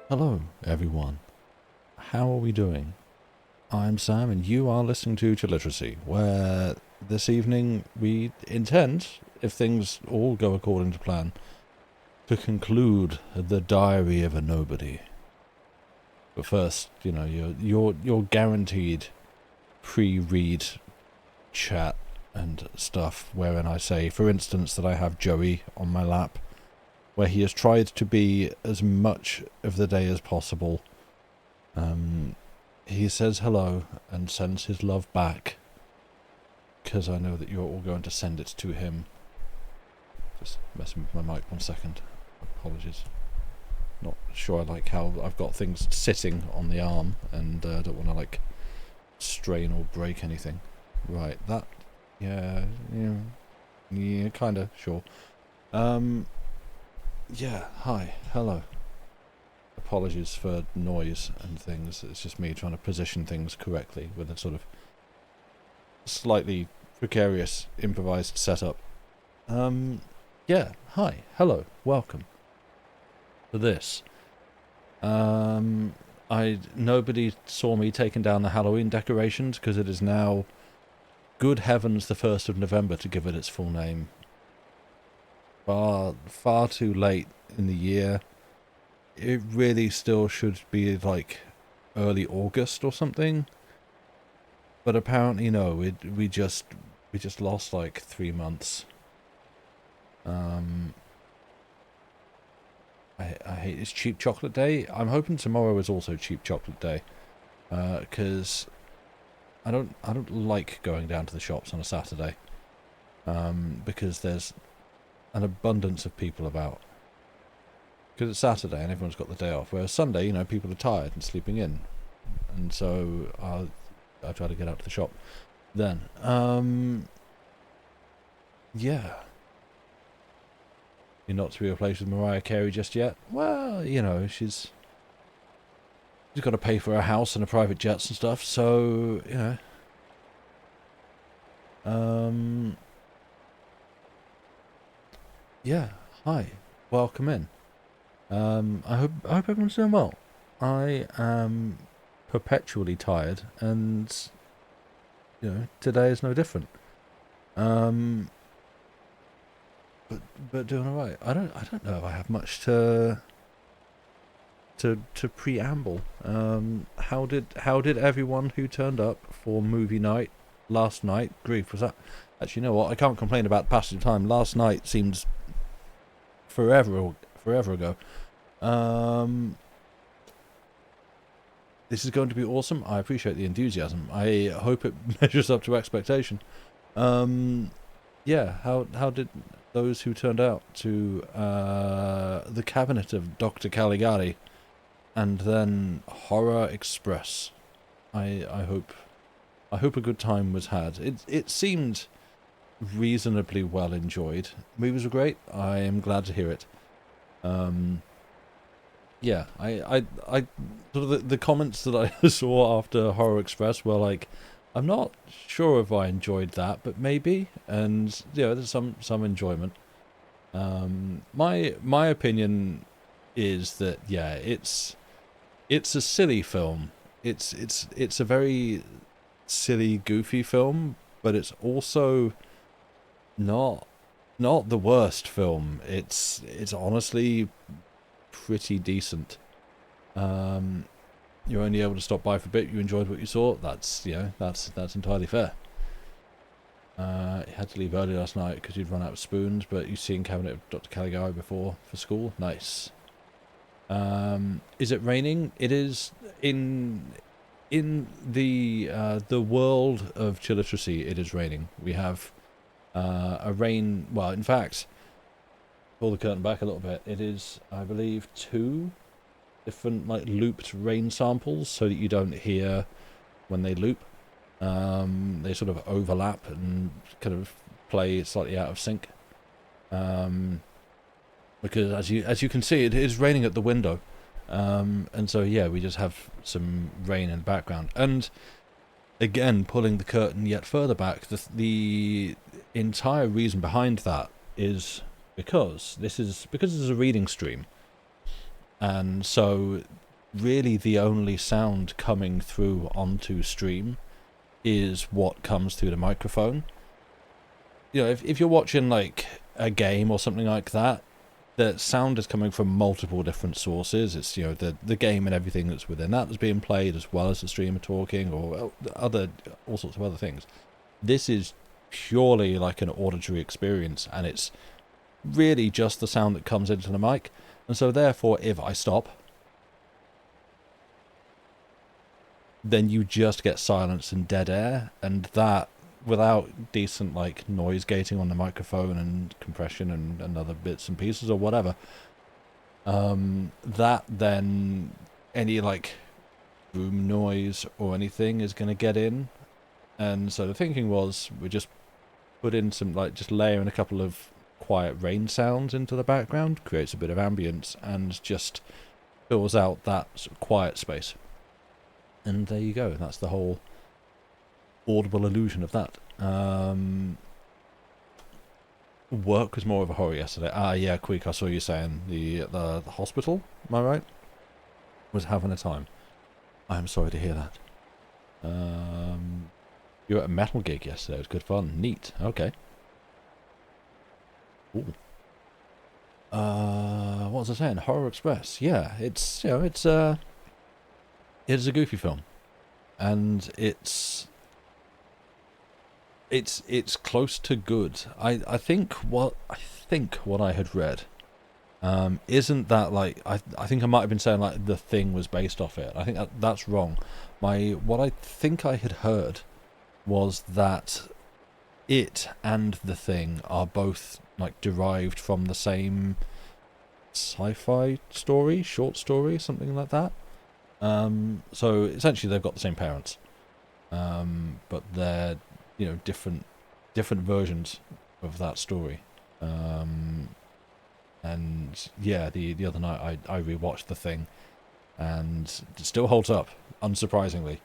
Hello, everyone. How are we doing? I'm Sam, and you are listening to Literacy, where this evening we intend, if things all go according to plan, to conclude the Diary of a Nobody. But first, your guaranteed pre-read chat and stuff, wherein I say, for instance, that I have Joey on my lap, where he has tried to be as much of the day as possible. He says hello and sends his love back, because I know that you're all going to send it to him. Just messing with my mic 1 second. Apologies. Not sure I like how I've got things sitting on the arm, and I don't want to strain or break anything. Right, that, yeah, kinda, sure. Yeah, hi, hello. Apologies for noise and things. It's just me trying to position things correctly with a sort of slightly precarious improvised setup. Yeah, hi, hello, welcome to this. Nobody saw me taking down the Halloween decorations because it is now, good heavens, the 1st of November, to give it its full name. Far too late in the year. It really still should be early August or something. But apparently no, we just lost 3 months. I hate it's Cheap Chocolate Day. I'm hoping tomorrow is also Cheap Chocolate Day. Cause I don't like going down to the shops on a Saturday. Because there's an abundance of people about. Because it's Saturday and everyone's got the day off. Whereas Sunday, people are tired and sleeping in. And so I try to get out to the shop then. Yeah. You're not to be replaced with Mariah Carey just yet? Well, she's got to pay for her house and her private jets and stuff, so, yeah, hi, welcome in. I hope everyone's doing well. I am perpetually tired, and today is no different. But doing all right. I don't know if I have much to preamble. How did everyone who turned up for movie night last night? Grief, was that? Actually, you know what? I can't complain about the passage of time. Last night seems forever ago. This is going to be awesome. I appreciate the enthusiasm. I hope it measures up to expectation. Yeah, how did those who turned out to the Cabinet of Dr. Caligari and then Horror Express? I hope a good time was had. It seemed reasonably well enjoyed. Movies were great. I am glad to hear it. Yeah, I sort of the comments that I saw after Horror Express were like, I'm not sure if I enjoyed that, but maybe, and there's some enjoyment. My opinion is that it's a silly film. It's a very silly, goofy film, but it's also not the worst film. It's honestly pretty decent. You're only able to stop by for a bit. You enjoyed what you saw. That's entirely fair. You had to leave early last night because you'd run out of spoons, but you've seen Cabinet of Dr. Caligari before for school. Nice. Is it raining? It is in the world of Chiliteracy. It is raining. We have a rain. Well, in fact, pull the curtain back a little bit. It is, I believe, 2 different looped rain samples, so that you don't hear when they loop. They sort of overlap and kind of play slightly out of sync. Because as you can see, it is raining at the window, and so yeah, we just have some rain in the background. And again, pulling the curtain yet further back, the entire reason behind that is because this is a reading stream. And so really the only sound coming through onto stream is what comes through the microphone. You know, if you're watching like a game or something like that, the sound is coming from multiple different sources. It's, you know, the game and everything that's within that is being played, as well as the streamer talking, or all sorts of other things. This is purely like an auditory experience, and it's really just the sound that comes into the mic. And so therefore, if I stop, then you just get silence and dead air, and that, without decent like noise gating on the microphone and compression and other bits and pieces or whatever, that then any like room noise or anything is going to get in. And so the thinking was, we just put in some, like, just layer in a couple of quiet rain sounds into the background, creates a bit of ambience and just fills out that sort of quiet space. And there you go. That's the whole audible illusion of that. Work was more of a horror yesterday. Yeah, Queek, I saw you saying the hospital, am I right? Was having a time. I'm sorry to hear that. You were at a metal gig yesterday. It was good fun. Neat. Okay. Ooh. What was I saying? Horror Express. Yeah, it's, you know, it's a goofy film, and it's close to good. I think what I had read isn't that, like, I think I might have been saying like The Thing was based off it. I think that's wrong. What I think I had heard was that it and The Thing are both like derived from the same sci-fi story, short story, something like that. So essentially they've got the same parents, but they're, you know, different versions of that story. And yeah, the other night I rewatched The Thing, and it still holds up, unsurprisingly.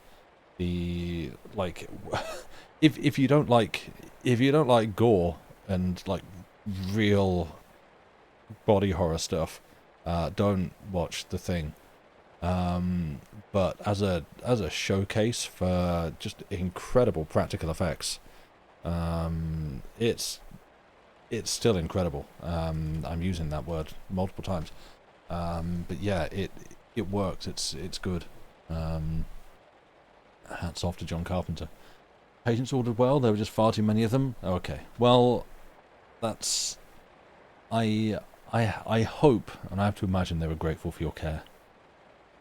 The, like, if you don't like gore and like real body horror stuff, don't watch The Thing. But as a showcase for just incredible practical effects, it's still incredible. I'm using that word multiple times. But yeah, it works. It's good. Hats off to John Carpenter. Patients ordered well. There were just far too many of them. Okay. Well, that's, I hope, and I have to imagine they were grateful for your care.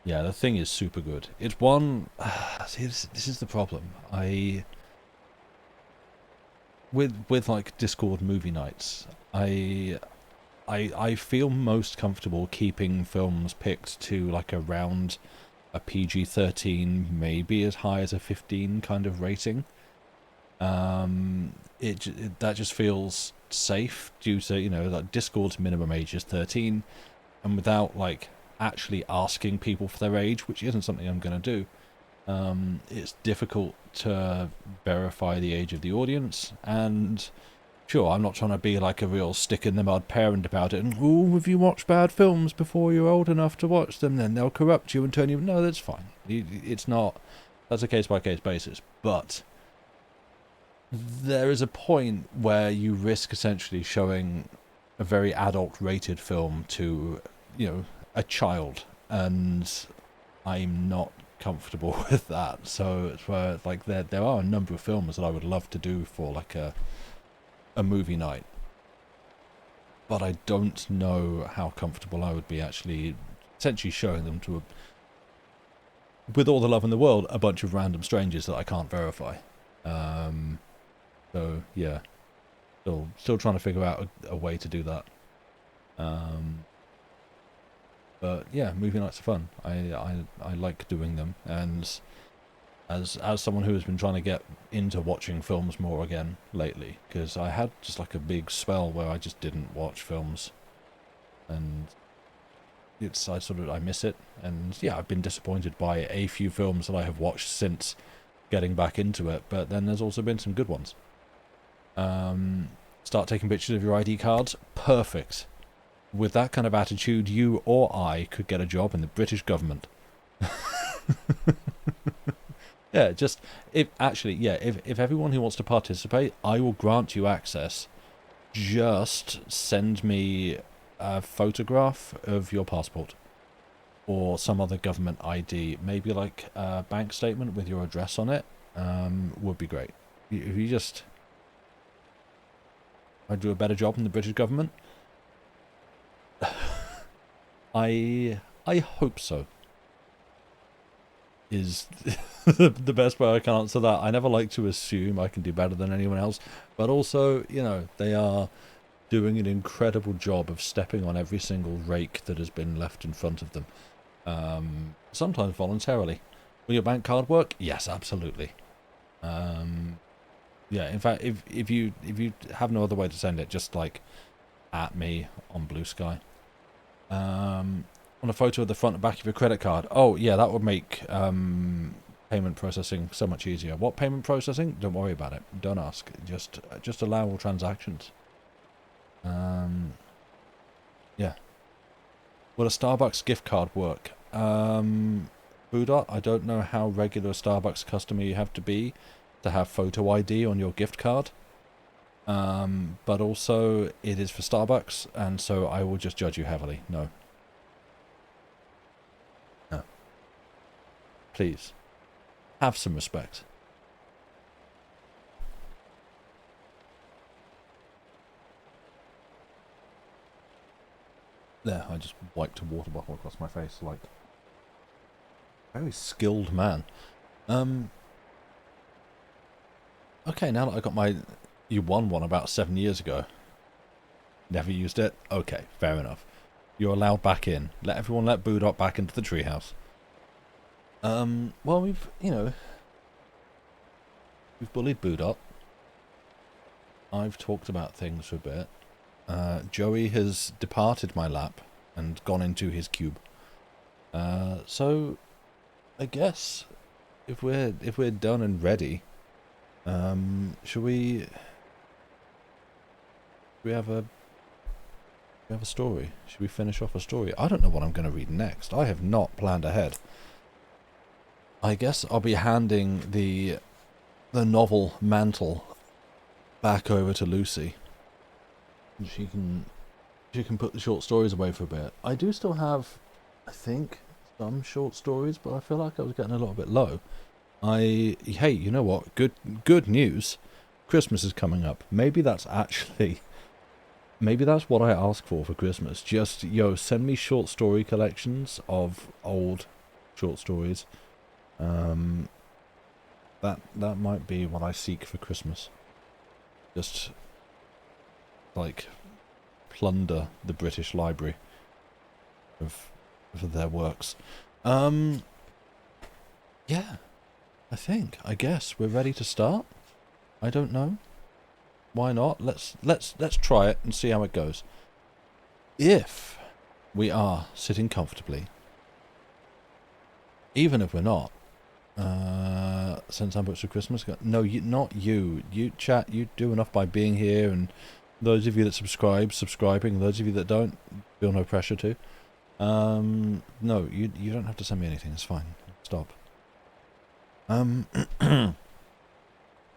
Yeah, The Thing is super good. It's one. See, this is the problem. With like Discord movie nights, I feel most comfortable keeping films picked to like around a PG-13, maybe as high as a 15 kind of rating. That just feels safe due to, you know, like Discord's minimum age is 13, and without like actually asking people for their age, which isn't something I'm going to do, it's difficult to verify the age of the audience. And sure, I'm not trying to be like a real stick-in-the-mud parent about it, and, oh, if you watch bad films before you're old enough to watch them, then they'll corrupt you and turn you... No, that's fine. It's not... That's a case-by-case basis. But there is a point where you risk essentially showing a very adult-rated film to, you know, a child, and I'm not comfortable with that. So it's where, like, there are a number of films that I would love to do for like a movie night, but I don't know how comfortable I would be actually essentially showing them to with all the love in the world, a bunch of random strangers that I can't verify. So yeah, still trying to figure out a way to do that. But yeah, movie nights are fun. I like doing them, and as someone who has been trying to get into watching films more again lately, because I had just like a big spell where I just didn't watch films, and I miss it. And yeah, I've been disappointed by a few films that I have watched since getting back into it, but then there's also been some good ones. Start taking pictures of your ID cards. Perfect. with that kind of attitude, you or I could get a job in the British government. Yeah, just if everyone who wants to participate, I will grant you access. Just send me a photograph of your passport or some other government ID, maybe like a bank statement with your address on it. Would be great. If you just, I'd do a better job in the British government. I hope so. Is the best way I can answer that. I never like to assume I can do better than anyone else, but also, you know, they are doing an incredible job of stepping on every single rake that has been left in front of them. Sometimes voluntarily. Will your bank card work? Yes, absolutely. Yeah, in fact, if you have no other way to send it, just like at me on Blue Sky. On a photo of the front and back of your credit card. Oh, yeah, that would make payment processing so much easier. What payment processing? Don't worry about it. Don't ask. Just allow all transactions. Yeah. Will a Starbucks gift card work? Budot, I don't know how regular a Starbucks customer you have to be to have photo ID on your gift card. But also, it is for Starbucks, and so I will just judge you heavily. No. No. Please. Have some respect. There, I just wiped a water bottle across my face, like... Very skilled man. Okay, now that I got my... You won one about 7 years ago. Never used it? Okay, fair enough. You're allowed back in. Let everyone let Budot back into the treehouse. Well, we've bullied Budot. I've talked about things for a bit. Joey has departed my lap and gone into his cube. So, I guess if we're done and ready, should we have a story? Should we finish off a story? I don't know what I'm going to read next. I have not planned ahead. I guess I'll be handing the novel mantle back over to Lucy. She can put the short stories away for a bit. I do still have, I think, some short stories, but I feel like I was getting a little bit low. Hey, you know what? Good news. Christmas is coming up. Maybe that's what I ask for Christmas. Just, send me short story collections of old short stories. That might be what I seek for Christmas. Just, like, plunder the British Library of their works. Yeah. I guess we're ready to start. I don't know. Why not? Let's try it and see how it goes. If we are sitting comfortably, even if we're not, send some books for Christmas. No, not you. You chat. You do enough by being here, and those of you that subscribing. Those of you that don't, feel no pressure to. No, you don't have to send me anything. It's fine. Stop.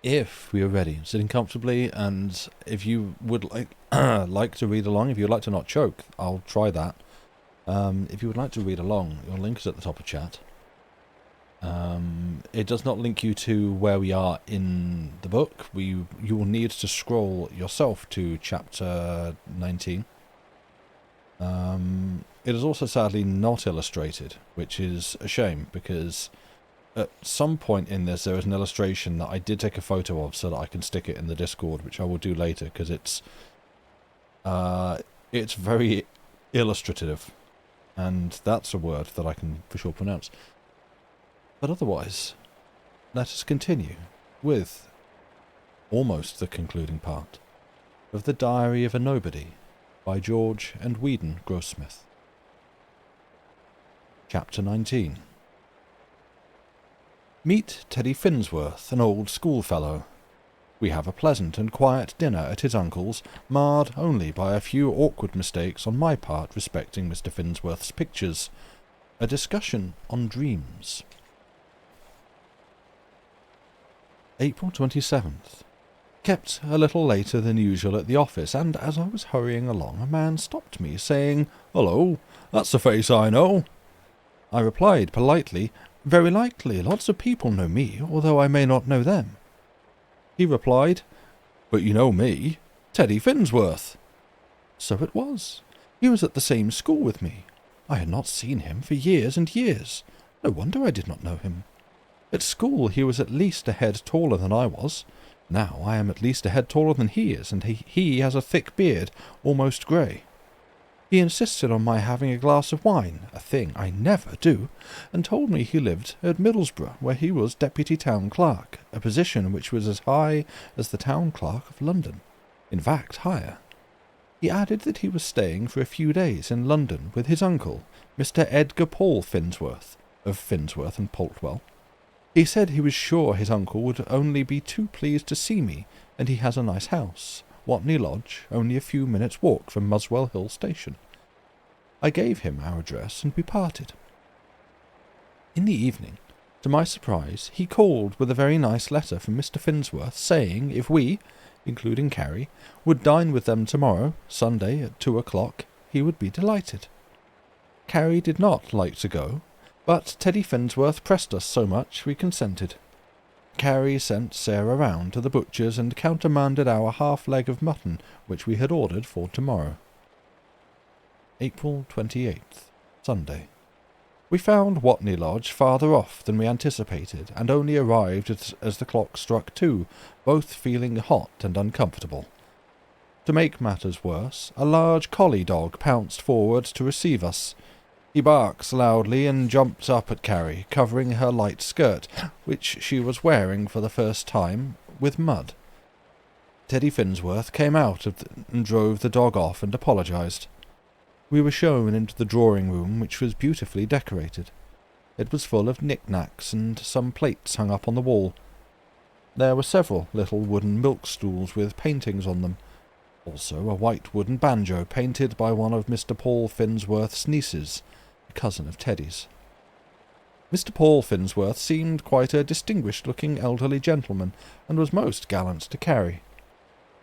If we are ready, sitting comfortably, and if you would like to read along, if you'd like to not choke, I'll try that. If you would like to read along, your link is at the top of chat. It does not link you to where we are in the book. You will need to scroll yourself to chapter 19. It is also sadly not illustrated, which is a shame, because at some point in this there is an illustration that I did take a photo of so that I can stick it in the Discord, which I will do later, because it's very illustrative, and that's a word that I can for sure pronounce. But otherwise, let us continue with almost the concluding part of The Diary of a Nobody by George and Weedon Grossmith. Chapter 19. Meet Teddy Finsworth, an old schoolfellow. We have a pleasant and quiet dinner at his uncle's, marred only by a few awkward mistakes on my part respecting Mr. Finsworth's pictures. A discussion on dreams. April 27th. Kept a little later than usual at the office, and as I was hurrying along, a man stopped me, saying, "Hello, that's a face I know." I replied politely, "Very likely, lots of people know me, although I may not know them." He replied, "But you know me, Teddy Finsworth." So it was. He was at the same school with me. I had not seen him for years and years. No wonder I did not know him. At school he was at least a head taller than I was. Now I am at least a head taller than he is, and he has a thick beard, almost grey. He insisted on my having a glass of wine, a thing I never do, and told me he lived at Middlesbrough, where he was deputy town clerk, a position which was as high as the town clerk of London, in fact higher. He added that he was staying for a few days in London with his uncle, Mr. Edgar Paul Finsworth, of Finsworth and Poltwell. He said he was sure his uncle would only be too pleased to see me, and he has a nice house, Watney Lodge, only a few minutes' walk from Muswell Hill Station. I gave him our address, and we parted. In the evening, to my surprise, he called with a very nice letter from Mr. Finsworth, saying if we, including Carrie, would dine with them tomorrow, Sunday, at 2 o'clock, he would be delighted. Carrie did not like to go, but Teddy Finsworth pressed us so much we consented. Carrie sent Sarah round to the butcher's and countermanded our half-leg of mutton, which we had ordered for tomorrow. April 28th, Sunday. We found Watney Lodge farther off than we anticipated, and only arrived as the clock struck 2, both feeling hot and uncomfortable. To make matters worse, a large collie dog pounced forward to receive us. He barks loudly and jumps up at Carrie, covering her light skirt, which she was wearing for the first time, with mud. Teddy Finsworth came out and drove the dog off and apologized. We were shown into the drawing-room, which was beautifully decorated. It was full of knick-knacks and some plates hung up on the wall. There were several little wooden milk-stools with paintings on them, also a white wooden banjo painted by one of Mr. Paul Finsworth's nieces, a cousin of Teddy's. Mr. Paul Finsworth seemed quite a distinguished-looking elderly gentleman, and was most gallant to Carrie.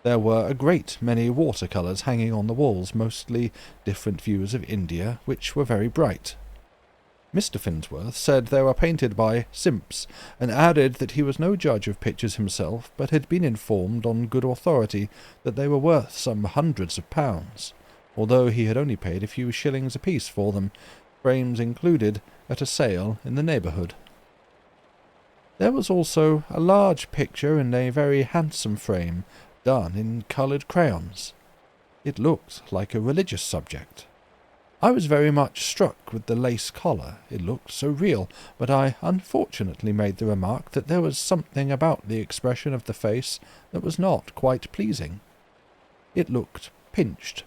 There were a great many water-colours hanging on the walls, mostly different views of India, which were very bright. Mr. Finsworth said they were painted by simps, and added that he was no judge of pictures himself, but had been informed on good authority that they were worth some hundreds of pounds, although he had only paid a few shillings apiece for them, frames included, at a sale in the neighbourhood. There was also a large picture in a very handsome frame, done in coloured crayons. It looked like a religious subject. I was very much struck with the lace collar. It looked so real, but I unfortunately made the remark that there was something about the expression of the face that was not quite pleasing. It looked pinched.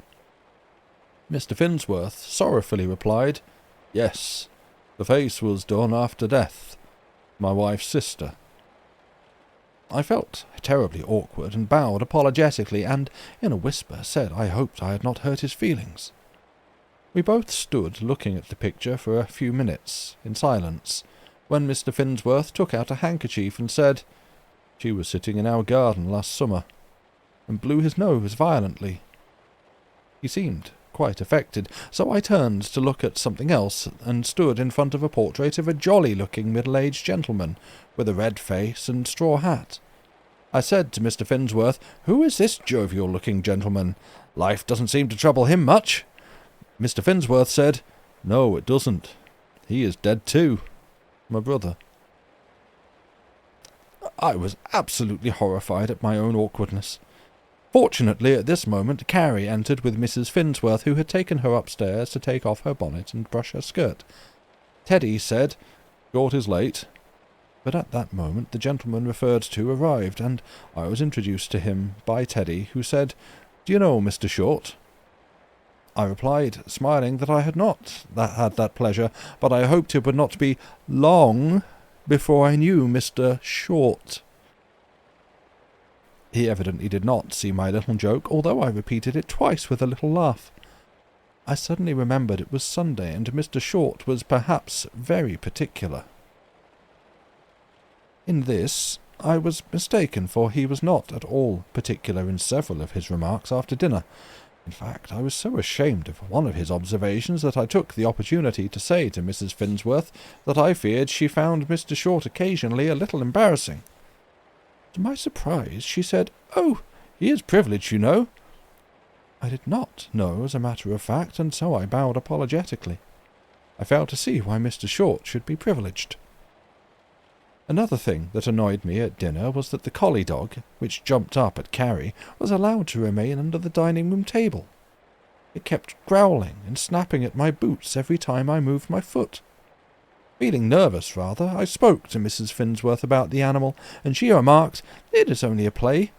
Mr. Finsworth sorrowfully replied, "Yes, the face was done after death. My wife's sister." I felt terribly awkward and bowed apologetically, and in a whisper said I hoped I had not hurt his feelings. We both stood looking at the picture for a few minutes, in silence, when Mr. Finsworth took out a handkerchief and said, "She was sitting in our garden last summer," and blew his nose violently. He seemed quite affected, so I turned to look at something else, and stood in front of a portrait of a jolly-looking middle-aged gentleman, with a red face and straw hat. I said to Mr. Finsworth, "Who is this jovial-looking gentleman? Life doesn't seem to trouble him much." Mr. Finsworth said, "No, it doesn't. He is dead too. My brother." I was absolutely horrified at my own awkwardness. Fortunately, at this moment, Carrie entered with Mrs. Finsworth, who had taken her upstairs to take off her bonnet and brush her skirt. Teddy said, "Short is late." But at that moment the gentleman referred to arrived, and I was introduced to him by Teddy, who said, "Do you know Mr. Short?" I replied, smiling, that I had not had that pleasure, but I hoped it would not be long before I knew Mr. Short. He evidently did not see my little joke, although I repeated it twice with a little laugh. I suddenly remembered it was Sunday, and Mr. Short was perhaps very particular. In this I was mistaken, for he was not at all particular in several of his remarks after dinner. In fact, I was so ashamed of one of his observations that I took the opportunity to say to Mrs. Finsworth that I feared she found Mr. Short occasionally a little embarrassing. To my surprise, she said, "Oh, he is privileged, you know." I did not know, as a matter of fact, and so I bowed apologetically. I failed to see why Mr. Short should be privileged. Another thing that annoyed me at dinner was that the collie dog, which jumped up at Carrie, was allowed to remain under the dining-room table. It kept growling and snapping at my boots every time I moved my foot. Feeling nervous, rather, I spoke to Mrs. Finsworth about the animal, and she remarked, "It is only a play."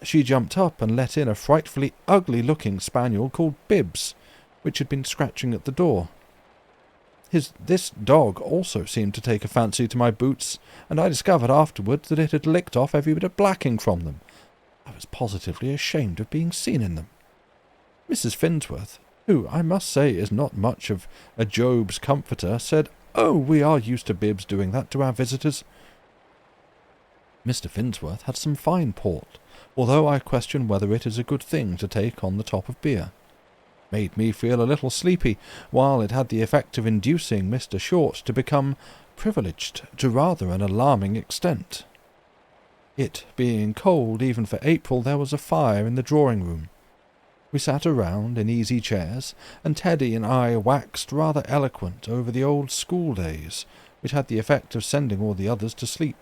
She jumped up and let in a frightfully ugly-looking spaniel called Bibbs, which had been scratching at the door. This dog also seemed to take a fancy to my boots, and I discovered afterwards that it had licked off every bit of blacking from them. I was positively ashamed of being seen in them. Mrs. Finsworth, who I must say is not much of a Job's comforter, said, "Oh, we are used to Bibbs doing that to our visitors." Mr. Finsworth had some fine port, although I question whether it is a good thing to take on the top of beer. Made me feel a little sleepy, while it had the effect of inducing Mr. Short to become privileged to rather an alarming extent. It being cold even for April, there was a fire in the drawing-room. We sat around in easy chairs, and Teddy and I waxed rather eloquent over the old school days, which had the effect of sending all the others to sleep.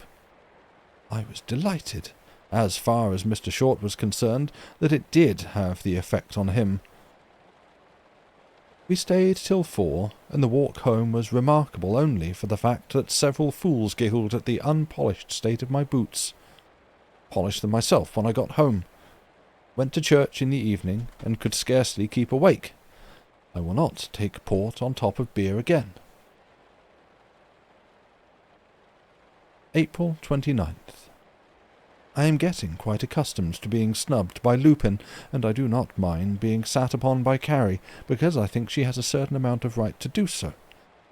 I was delighted, as far as Mr. Short was concerned, that it did have the effect on him. We stayed till 4, and the walk home was remarkable only for the fact that several fools giggled at the unpolished state of my boots. Polished them myself when I got home. Went to church in the evening, and could scarcely keep awake. I will not take port on top of beer again. April 29th. I am getting quite accustomed to being snubbed by Lupin, and I do not mind being sat upon by Carrie, because I think she has a certain amount of right to do so.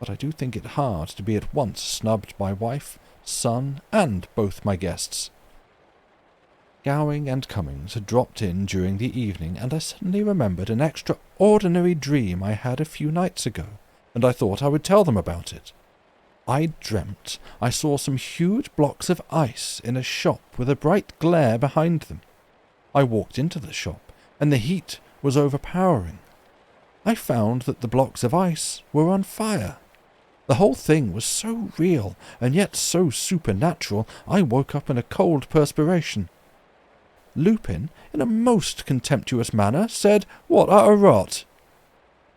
But I do think it hard to be at once snubbed by wife, son, and both my guests. Gowing and Cummings had dropped in during the evening, and I suddenly remembered an extraordinary dream I had a few nights ago, and I thought I would tell them about it. I dreamt I saw some huge blocks of ice in a shop with a bright glare behind them. I walked into the shop, and the heat was overpowering. I found that the blocks of ice were on fire. The whole thing was so real, and yet so supernatural, I woke up in a cold perspiration. Lupin, in a most contemptuous manner, said, "What utter rot!"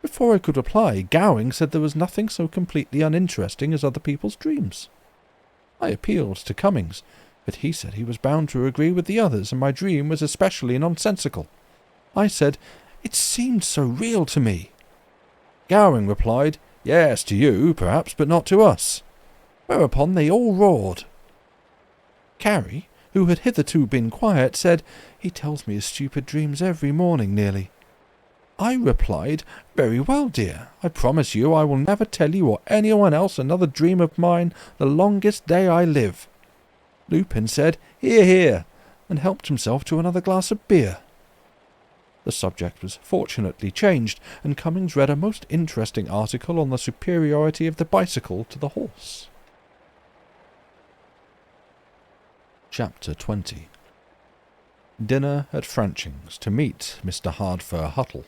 Before I could reply, Gowing said there was nothing so completely uninteresting as other people's dreams. I appealed to Cummings, but he said he was bound to agree with the others, and my dream was especially nonsensical. I said, "It seemed so real to me." Gowing replied, "Yes, to you, perhaps, but not to us," whereupon they all roared. Carrie, who had hitherto been quiet, said, "He tells me his stupid dreams every morning, nearly." I replied, "Very well, dear. I promise you I will never tell you or anyone else another dream of mine the longest day I live." Lupin said, "Hear, hear," and helped himself to another glass of beer. The subject was fortunately changed, and Cummings read a most interesting article on the superiority of the bicycle to the horse. Chapter 20. Dinner at Franching's to meet Mr. Hardfur Huttle.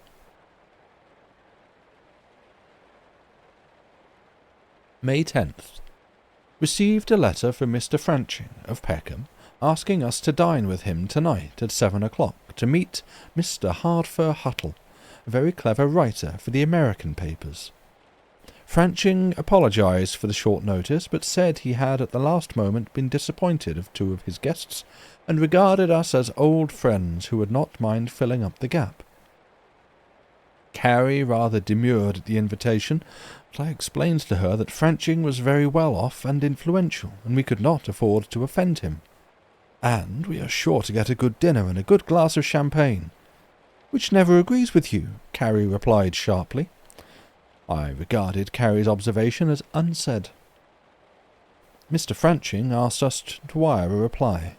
May 10th. Received a letter from Mr. Franching of Peckham, asking us to dine with him tonight at 7 o'clock to meet Mr. Hardfur Huttle, a very clever writer for the American papers. Franching apologized for the short notice, but said he had at the last moment been disappointed of 2 of his guests, and regarded us as old friends who would not mind filling up the gap. Carrie rather demurred at the invitation, but I explained to her that Franching was very well off and influential, and we could not afford to offend him. And we are sure to get a good dinner and a good glass of champagne. Which never agrees with you, Carrie replied sharply. I regarded Carrie's observation as unsaid. Mr. Franching asked us to wire a reply.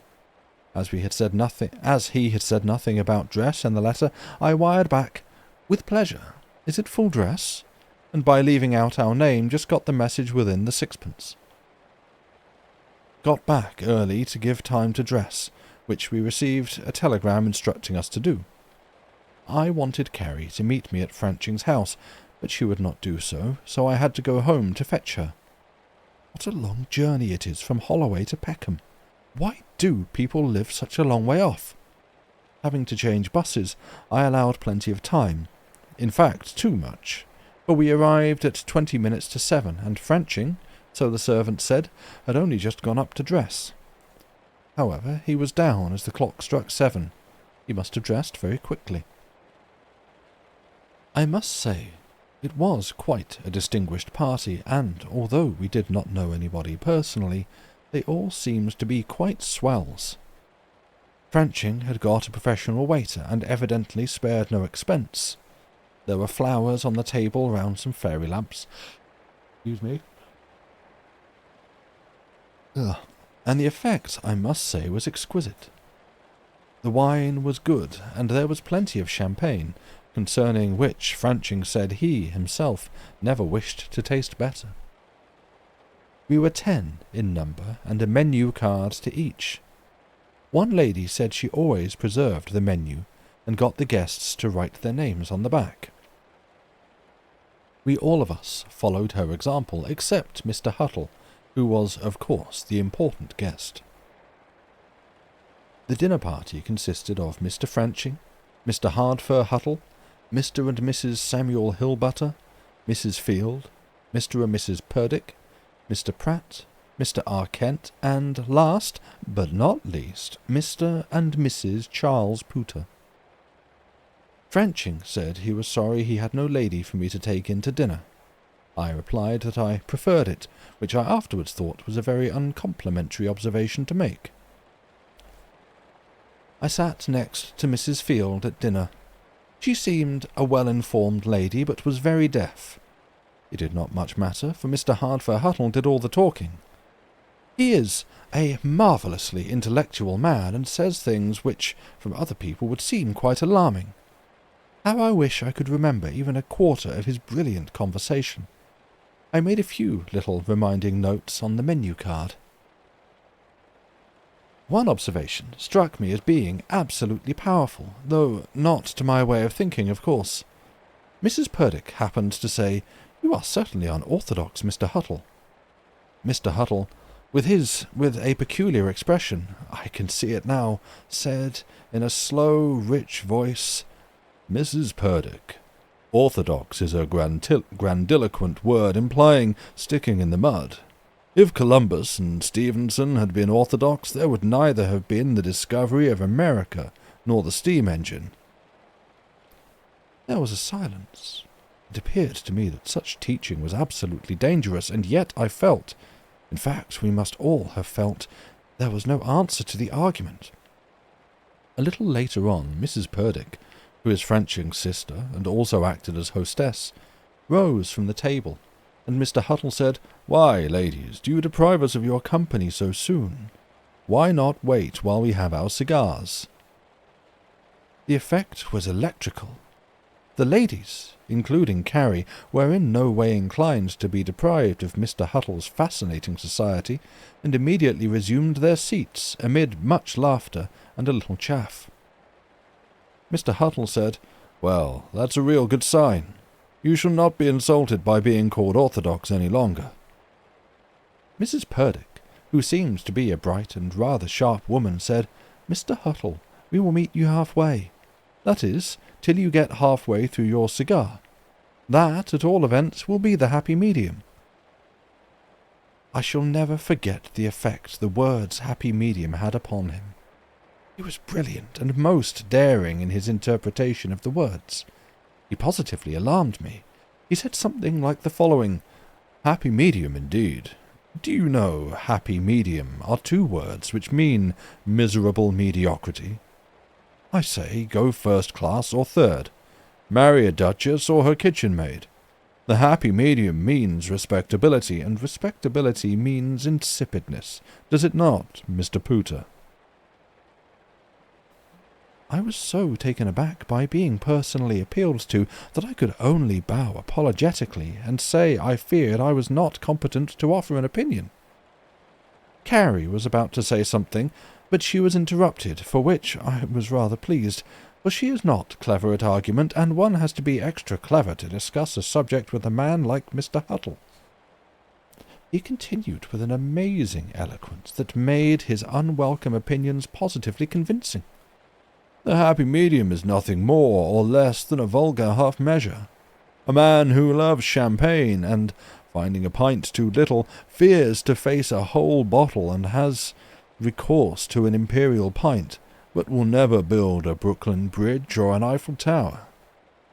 As he had said nothing about dress in the letter, I wired back, "With pleasure. Is it full dress?" And by leaving out our name, just got the message within the sixpence. Got back early to give time to dress, which we received a telegram instructing us to do. I wanted Carrie to meet me at Franching's house, but she would not do so, so I had to go home to fetch her. What a long journey it is from Holloway to Peckham. Why do people live such a long way off? Having to change buses, I allowed plenty of time. In fact, too much, for we arrived at 20 minutes to 7, and Franching, so the servant said, had only just gone up to dress. However, he was down as the clock struck 7. He must have dressed very quickly. I must say, it was quite a distinguished party, and although we did not know anybody personally, they all seemed to be quite swells. Franching had got a professional waiter, and evidently spared no expense. There were flowers on the table round some fairy lamps. Excuse me. And the effect, I must say, was exquisite. The wine was good, and there was plenty of champagne, concerning which Franching said he himself never wished to taste better. We were 10 in number, and a menu card to each. One lady said she always preserved the menu, and got the guests to write their names on the back. We all of us followed her example, except Mr. Huttle, who was, of course, the important guest. The dinner party consisted of Mr. Franching, Mr. Hardfur Huttle, Mr. and Mrs. Samuel Hillbutter, Mrs. Field, Mr. and Mrs. Purdick, Mr. Pratt, Mr. R. Kent, and last, but not least, Mr. and Mrs. Charles Pooter. Franching said he was sorry he had no lady for me to take in to dinner. I replied that I preferred it, which I afterwards thought was a very uncomplimentary observation to make. I sat next to Mrs. Field at dinner. She seemed a well-informed lady, but was very deaf. It did not much matter, for Mr. Hardfur Huttle did all the talking. He is a marvellously intellectual man, and says things which, from other people, would seem quite alarming. How I wish I could remember even a quarter of his brilliant conversation. I made a few little reminding notes on the menu card. One observation struck me as being absolutely powerful, though not to my way of thinking, of course. Mrs. Purdick happened to say, "You are certainly unorthodox, Mr. Huttle." Mr. Huttle, with a peculiar expression, I can see it now, said in a slow, rich voice, "Mrs. Purdick, orthodox is a grandiloquent word implying sticking in the mud. If Columbus and Stevenson had been orthodox, there would neither have been the discovery of America nor the steam engine." There was a silence. It appeared to me that such teaching was absolutely dangerous, and yet I felt, in fact we must all have felt, there was no answer to the argument. A little later on, Mrs. Purdick, who is Franching's sister, and also acted as hostess, rose from the table, and Mr. Huttle said, "Why, ladies, do you deprive us of your company so soon? Why not wait while we have our cigars?" The effect was electrical. The ladies, including Carrie, were in no way inclined to be deprived of Mr. Huttle's fascinating society, and immediately resumed their seats amid much laughter and a little chaff. Mr. Huttle said, "Well, that's a real good sign. You shall not be insulted by being called orthodox any longer." Mrs. Purdick, who seemed to be a bright and rather sharp woman, said, "Mr. Huttle, we will meet you halfway. That is, till you get halfway through your cigar. That, at all events, will be the happy medium." I shall never forget the effect the words happy medium had upon him. He was brilliant and most daring in his interpretation of the words. He positively alarmed me. He said something like the following, "Happy medium, indeed. Do you know happy medium are two words which mean miserable mediocrity? I say, go first class or third. Marry a duchess or her kitchen maid. The happy medium means respectability, and respectability means insipidness. Does it not, Mr. Pooter? I was so taken aback by being personally appealed to that I could only bow apologetically and say I feared I was not competent to offer an opinion. Carrie was about to say something, but she was interrupted, for which I was rather pleased, for she is not clever at argument, and one has to be extra clever to discuss a subject with a man like Mr. Huttle. He continued with an amazing eloquence that made his unwelcome opinions positively convincing. The happy medium is nothing more or less than a vulgar half-measure. A man who loves champagne and, finding a pint too little, fears to face a whole bottle and has recourse to an imperial pint, but will never build a Brooklyn Bridge or an Eiffel Tower.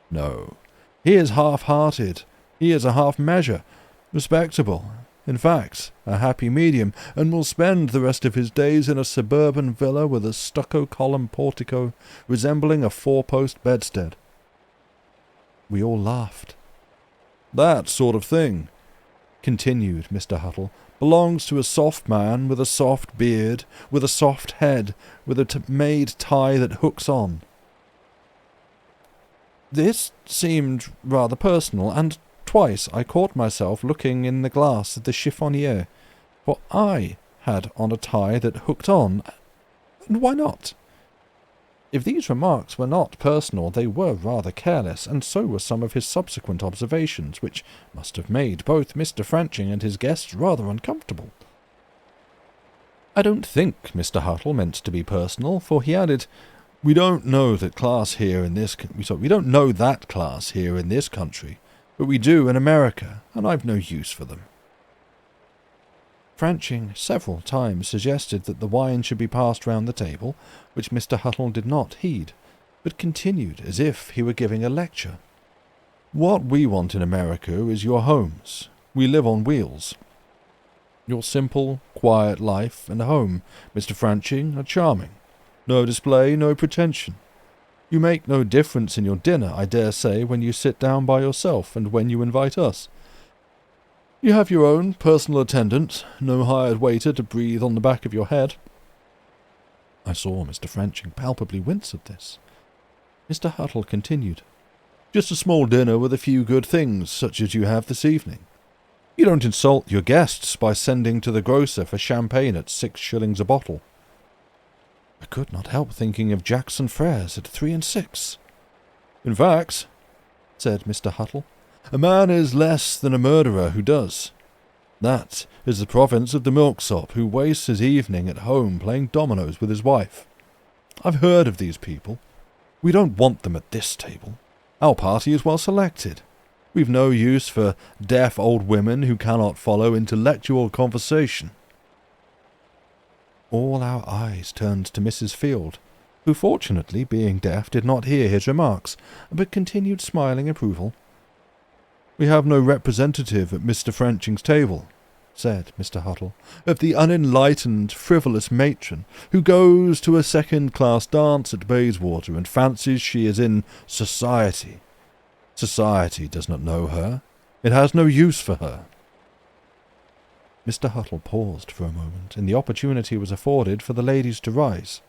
No, he is half-hearted, he is a half-measure, respectable, in fact, a happy medium, and will spend the rest of his days in a suburban villa with a stucco-column portico resembling a four-post bedstead. We all laughed. That sort of thing, continued Mr. Huttle, belongs to a soft man with a soft beard, with a soft head, with a made tie that hooks on. This seemed rather personal, and twice I caught myself looking in the glass at the chiffonier, for I had on a tie that hooked on, and why not? If these remarks were not personal, they were rather careless, and so were some of his subsequent observations, which must have made both Mr. Franching and his guests rather uncomfortable. I don't think Mr. Huttle meant to be personal, for he added, We don't know that class here in this country, but we do in America, and I've no use for them. Franching several times suggested that the wine should be passed round the table, which Mr. Huttle did not heed, but continued as if he were giving a lecture. What we want in America is your homes. We live on wheels. Your simple, quiet life and home, Mr. Franching, are charming. No display, no pretension. You make no difference in your dinner, I dare say, when you sit down by yourself and when you invite us. You have your own personal attendant, no hired waiter to breathe on the back of your head. I saw Mr. Franching palpably wince at this. Mr. Huttle continued, Just a small dinner with a few good things, such as you have this evening. You don't insult your guests by sending to the grocer for champagne at 6 shillings a bottle. I could not help thinking of Jackson Freres at 3 and 6. In fact, said Mr. Huttle, a man is less than a murderer who does. That is the province of the milksop who wastes his evening at home playing dominoes with his wife. I've heard of these people. We don't want them at this table. Our party is well selected. We've no use for deaf old women who cannot follow intellectual conversation. All our eyes turned to Mrs. Field, who fortunately, being deaf, did not hear his remarks, but continued smiling approval. We have no representative at Mr. Franching's table, said Mr. Huttle, of the unenlightened, frivolous matron who goes to a second-class dance at Bayswater and fancies she is in society. Society does not know her. It has no use for her. Mr. Huttle paused for a moment, and the opportunity was afforded for the ladies to rise.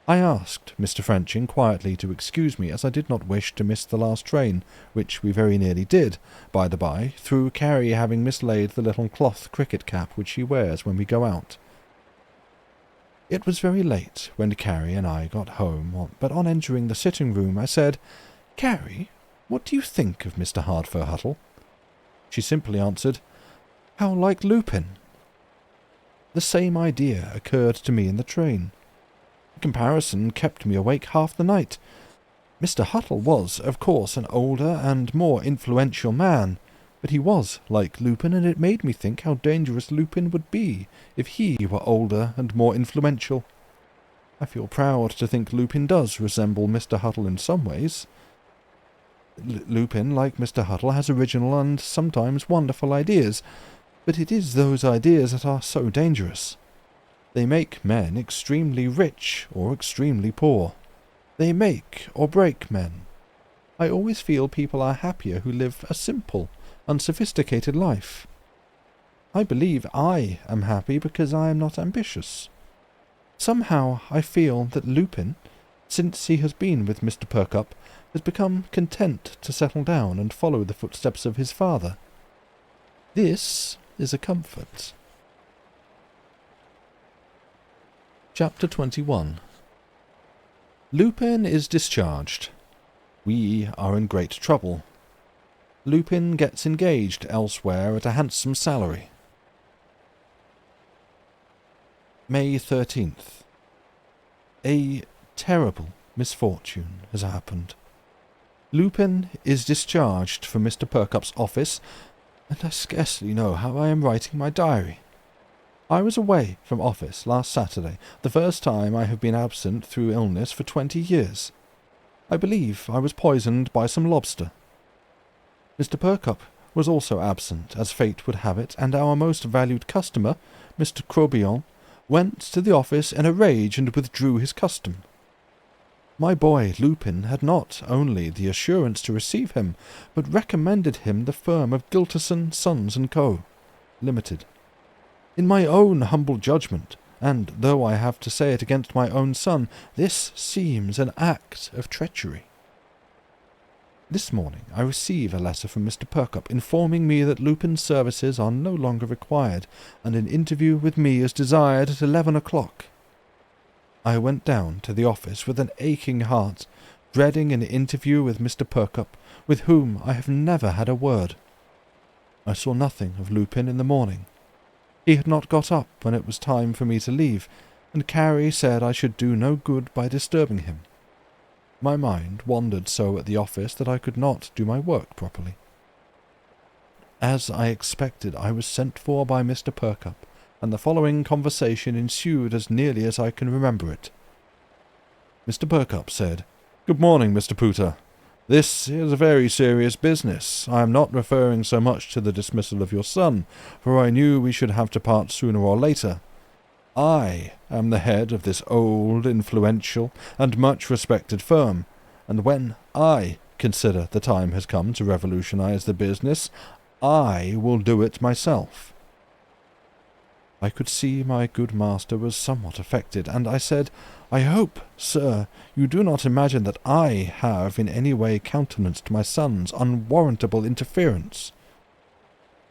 I asked Mr. Franching quietly to excuse me, as I did not wish to miss the last train, which we very nearly did, by the by, through Carrie having mislaid the little cloth cricket cap which she wears when we go out. It was very late when Carrie and I got home, but on entering the sitting-room I said, Carrie, what do you think of Mr. Hardfur Huttle? She simply answered, How like Lupin. The same idea occurred to me in the train. The comparison kept me awake half the night. Mr. Huttle was, of course, an older and more influential man, but he was like Lupin, and it made me think how dangerous Lupin would be if he were older and more influential. I feel proud to think Lupin does resemble Mr. Huttle in some ways. Lupin, like Mr. Huttle, has original and sometimes wonderful ideas, But it is those ideas that are so dangerous. They make men extremely rich or extremely poor. They make or break men. I always feel people are happier who live a simple, unsophisticated life. I believe I am happy because I am not ambitious. Somehow I feel that Lupin, since he has been with Mr. Perkupp, has become content to settle down and follow the footsteps of his father. This is a comfort. Chapter 21. Lupin is discharged. We are in great trouble. Lupin gets engaged elsewhere at a handsome salary. May 13th. A terrible misfortune has happened. Lupin is discharged from Mr. Perkupp's office, and I scarcely know how I am writing my diary. I was away from office last Saturday, the first time I have been absent through illness for 20 years. I believe I was poisoned by some lobster. Mr. Perkupp was also absent, as fate would have it, and our most valued customer, Mr. Crobillon, went to the office in a rage and withdrew his custom. My boy Lupin had not only the assurance to receive him, but recommended him the firm of Gilterson, Sons & Co., Limited. In my own humble judgment, and though I have to say it against my own son, this seems an act of treachery. This morning I receive a letter from Mr. Perkupp informing me that Lupin's services are no longer required, and an interview with me is desired at 11 o'clock. I went down to the office with an aching heart, dreading an interview with Mr. Perkupp, with whom I have never had a word. I saw nothing of Lupin in the morning. He had not got up when it was time for me to leave, and Carrie said I should do no good by disturbing him. My mind wandered so at the office that I could not do my work properly. As I expected, I was sent for by Mr. Perkupp, and the following conversation ensued as nearly as I can remember it. Mr. Perkupp said, "Good morning, Mr. Pooter. This is a very serious business. I am not referring so much to the dismissal of your son, for I knew we should have to part sooner or later. I am the head of this old, influential, and much respected firm, and when I consider the time has come to revolutionize the business, I will do it myself." I could see my good master was somewhat affected, and I said, "I hope, sir, you do not imagine that I have in any way countenanced my son's unwarrantable interference."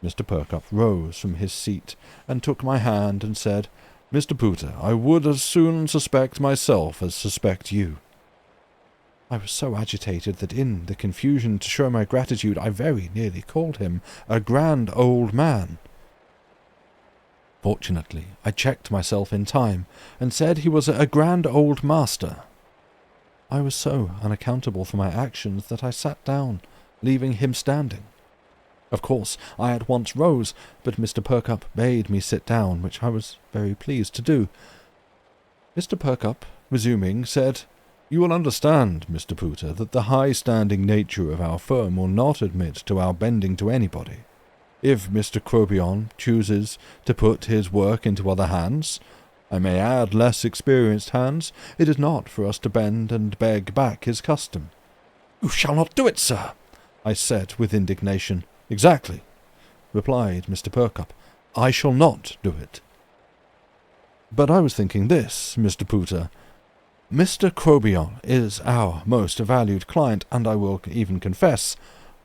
Mr. Perkupp rose from his seat and took my hand and said, "Mr. Pooter, I would as soon suspect myself as suspect you." I was so agitated that in the confusion to show my gratitude I very nearly called him a grand old man. Fortunately, I checked myself in time, and said he was a grand old master. I was so unaccountable for my actions that I sat down, leaving him standing. Of course, I at once rose, but Mr. Perkupp bade me sit down, which I was very pleased to do. Mr. Perkupp, resuming, said, "You will understand, Mr. Pooter, that the high-standing nature of our firm will not admit to our bending to anybody. If Mr. Crobillon chooses to put his work into other hands, I may add less experienced hands, it is not for us to bend and beg back his custom." "You shall not do it, sir," I said with indignation. "Exactly," replied Mr. Perkupp. "I shall not do it." "But I was thinking this, Mr. Pooter. Mr. Crobillon is our most valued client, and I will even confess,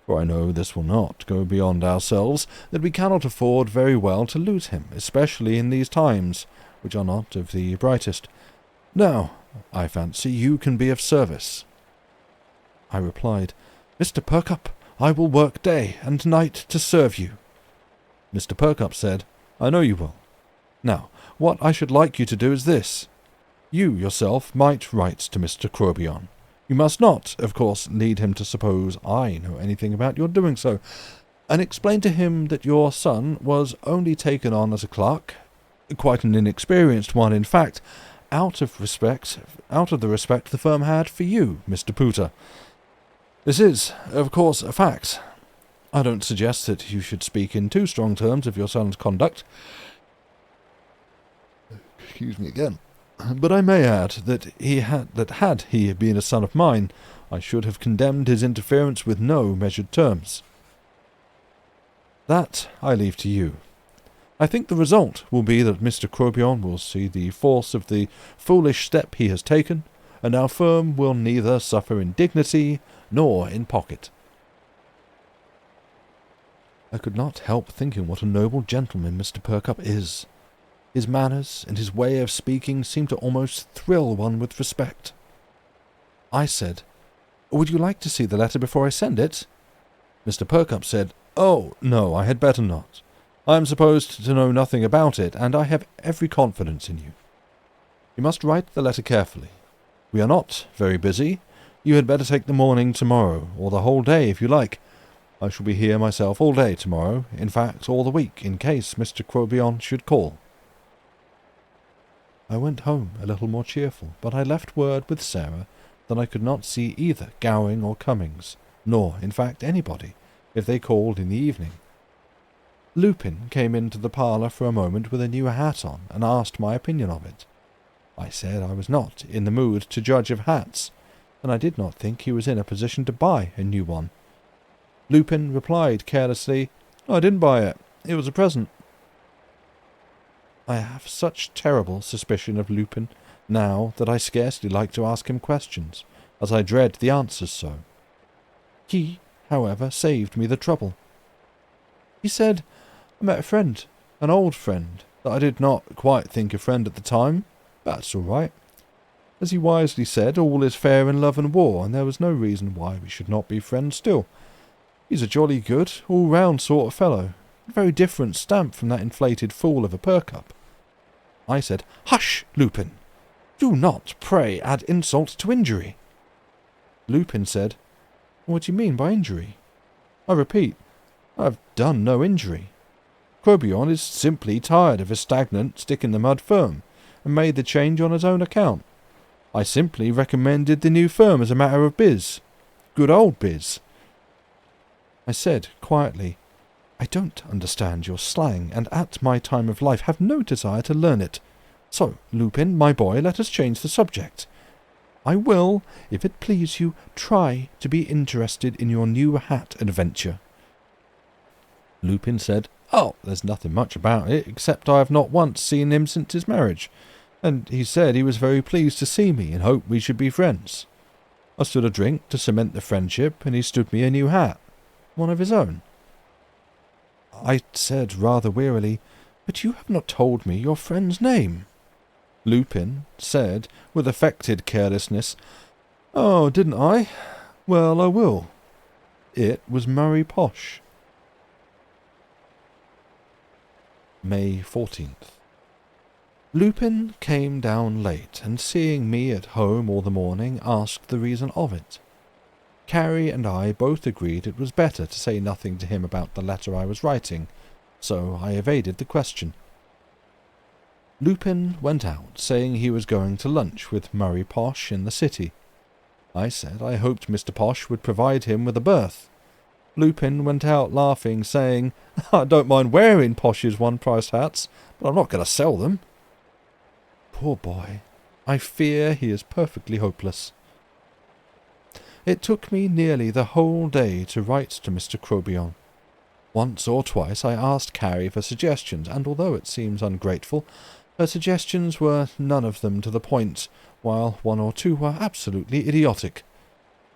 for I know this will not go beyond ourselves, that we cannot afford very well to lose him, especially in these times, which are not of the brightest. Now, I fancy you can be of service." I replied, "Mr. Perkupp, I will work day and night to serve you." Mr. Perkupp said, "I know you will. Now, what I should like you to do is this. You yourself might write to Mr. Crobillon. You must not, of course, lead him to suppose I know anything about your doing so, and explain to him that your son was only taken on as a clerk, quite an inexperienced one, in fact, out of the respect the firm had for you, Mr. Pooter. This is, of course, a fact. I don't suggest that you should speak in too strong terms of your son's conduct. Excuse me again. But I may add that had he been a son of mine, I should have condemned his interference with no measured terms. That I leave to you. I think the result will be that Mr. Crobion will see the force of the foolish step he has taken, and our firm will neither suffer in dignity nor in pocket. I could not help thinking what a noble gentleman Mr. Perkupp is. His manners and his way of speaking seem to almost thrill one with respect. I said, "Would you like to see the letter before I send it?" Mr. Perkupp said, "Oh, no, I had better not. I am supposed to know nothing about it, and I have every confidence in you. You must write the letter carefully. We are not very busy. You had better take the morning tomorrow, or the whole day if you like. I shall be here myself all day tomorrow, in fact all the week, in case Mr. Crobion should call." I went home a little more cheerful, but I left word with Sarah that I could not see either Gowing or Cummings, nor, in fact, anybody, if they called in the evening. Lupin came into the parlour for a moment with a new hat on, and asked my opinion of it. I said I was not in the mood to judge of hats, and I did not think he was in a position to buy a new one. Lupin replied carelessly, "I didn't buy it. It was a present." I have such terrible suspicion of Lupin now that I scarcely like to ask him questions, as I dread the answers so. He, however, saved me the trouble. He said, "I met a friend, an old friend, that I did not quite think a friend at the time. That's all right. As he wisely said, all is fair in love and war, and there was no reason why we should not be friends still. He's a jolly good, all-round sort of fellow, a very different stamp from that inflated fool of a Perkupp." I said, "Hush, Lupin! Do not, pray, add insult to injury." Lupin said, "What do you mean by injury?" "I repeat, I have done no injury. Crobion is simply tired of a stagnant, stick-in-the-mud firm, and made the change on his own account. I simply recommended the new firm as a matter of biz. Good old biz." I said quietly, "I don't understand your slang, and at my time of life have no desire to learn it. So, Lupin, my boy, let us change the subject. I will, if it please you, try to be interested in your new hat adventure." Lupin said, "Oh, there's nothing much about it, except I have not once seen him since his marriage, and he said he was very pleased to see me and hoped we should be friends. I stood a drink to cement the friendship, and he stood me a new hat, one of his own." I said rather wearily, "But you have not told me your friend's name." Lupin said, with affected carelessness, "Oh, didn't I? Well, I will. It was Murray Posh." May 14th. Lupin came down late, and seeing me at home all the morning, asked the reason of it. Carrie and I both agreed it was better to say nothing to him about the letter I was writing, so I evaded the question. Lupin went out, saying he was going to lunch with Murray Posh in the city. I said I hoped Mr. Posh would provide him with a berth. Lupin went out laughing, saying, "I don't mind wearing Posh's one-price hats, but I'm not going to sell them." Poor boy. I fear he is perfectly hopeless. It took me nearly the whole day to write to Mr. Crobion. Once or twice I asked Carrie for suggestions, and although it seems ungrateful, her suggestions were none of them to the point, while one or two were absolutely idiotic.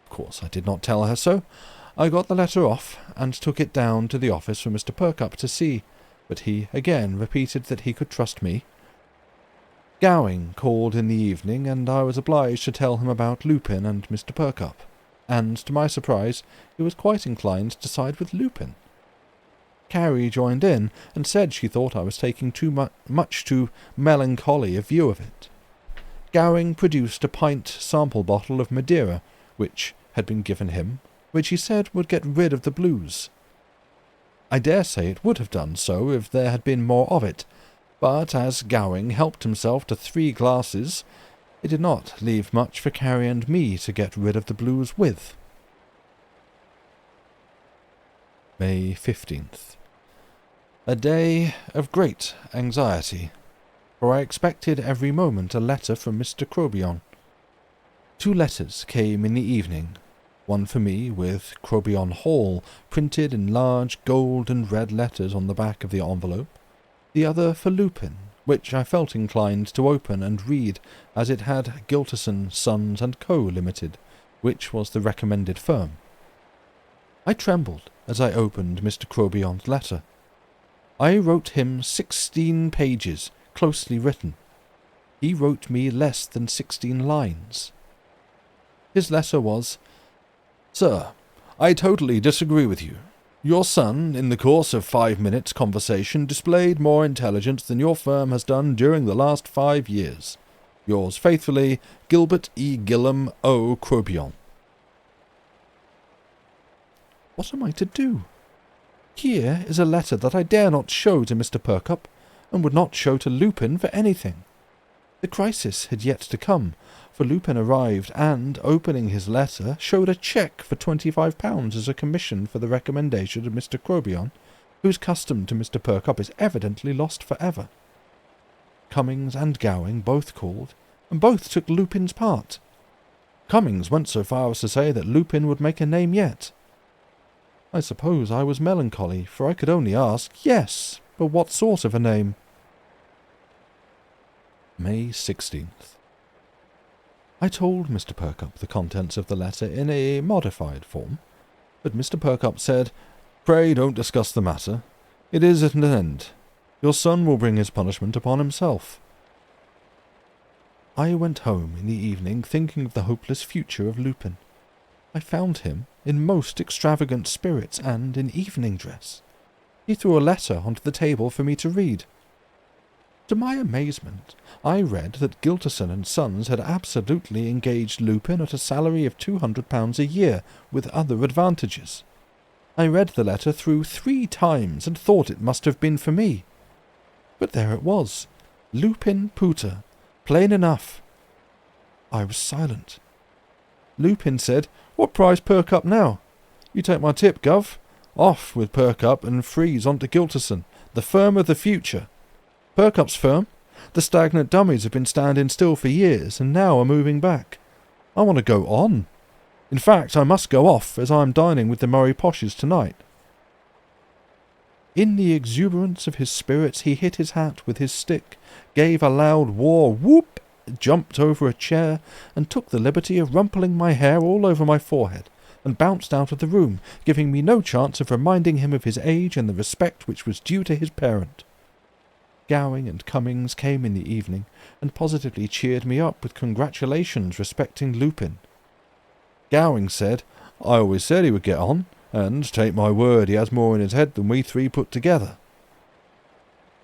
Of course I did not tell her so. I got the letter off, and took it down to the office for Mr. Perkupp to see, but he again repeated that he could trust me. Gowing called in the evening, and I was obliged to tell him about Lupin and Mr. Perkupp, and, to my surprise, he was quite inclined to side with Lupin. Carrie joined in, and said she thought I was taking much too melancholy a view of it. Gowing produced a pint sample bottle of Madeira, which had been given him, which he said would get rid of the blues. I dare say it would have done so if there had been more of it, but as Gowing helped himself to 3 glasses, it did not leave much for Carrie and me to get rid of the blues with. May 15th. A day of great anxiety, for I expected every moment a letter from Mr. Crobion. 2 letters came in the evening, one for me with Crobion Hall printed in large gold and red letters on the back of the envelope, the other for Lupin, which I felt inclined to open and read, as it had Gilterson, Sons and Co. Limited, which was the recommended firm. I trembled as I opened Mr. Crobion's letter. I wrote him 16 pages, closely written. He wrote me less than 16 lines. His letter was, "Sir, I totally disagree with you. Your son, in the course of 5 minutes' conversation, displayed more intelligence than your firm has done during the last 5 years. Yours faithfully, Gilbert E. Gillam O. Crobion." What am I to do? Here is a letter that I dare not show to Mr. Perkupp, and would not show to Lupin for anything. The crisis had yet to come, for Lupin arrived and, opening his letter, showed a cheque for £25 as a commission for the recommendation of Mr. Crobion, whose custom to Mr. Perkupp is evidently lost for ever. Cummings and Gowing both called, and both took Lupin's part. Cummings went so far as to say that Lupin would make a name yet. I suppose I was melancholy, for I could only ask, yes, but what sort of a name? May 16th. I told Mr. Perkupp the contents of the letter in a modified form, but Mr. Perkupp said, "Pray don't discuss the matter. It is at an end. Your son will bring his punishment upon himself." I went home in the evening thinking of the hopeless future of Lupin. I found him in most extravagant spirits and in evening dress. He threw a letter onto the table for me to read. To my amazement, I read that Gilterson and Sons had absolutely engaged Lupin at a salary of £200 a year, with other advantages. I read the letter through 3 times and thought it must have been for me. But there it was, Lupin Pooter, plain enough. I was silent. Lupin said, "What price Perkupp now? You take my tip, Gov. Off with Perkupp and freeze on to Gilterson, the firm of the future. Perkupp's firm? The stagnant dummies have been standing still for years and now are moving back. I want to go on. In fact, I must go off, as I am dining with the Murray Poshes tonight." In the exuberance of his spirits he hit his hat with his stick, gave a loud war whoop, jumped over a chair, and took the liberty of rumpling my hair all over my forehead, and bounced out of the room, giving me no chance of reminding him of his age and the respect which was due to his parent. Gowing and Cummings came in the evening, and positively cheered me up with congratulations respecting Lupin. Gowing said, "I always said he would get on, and, take my word, he has more in his head than we 3 put together."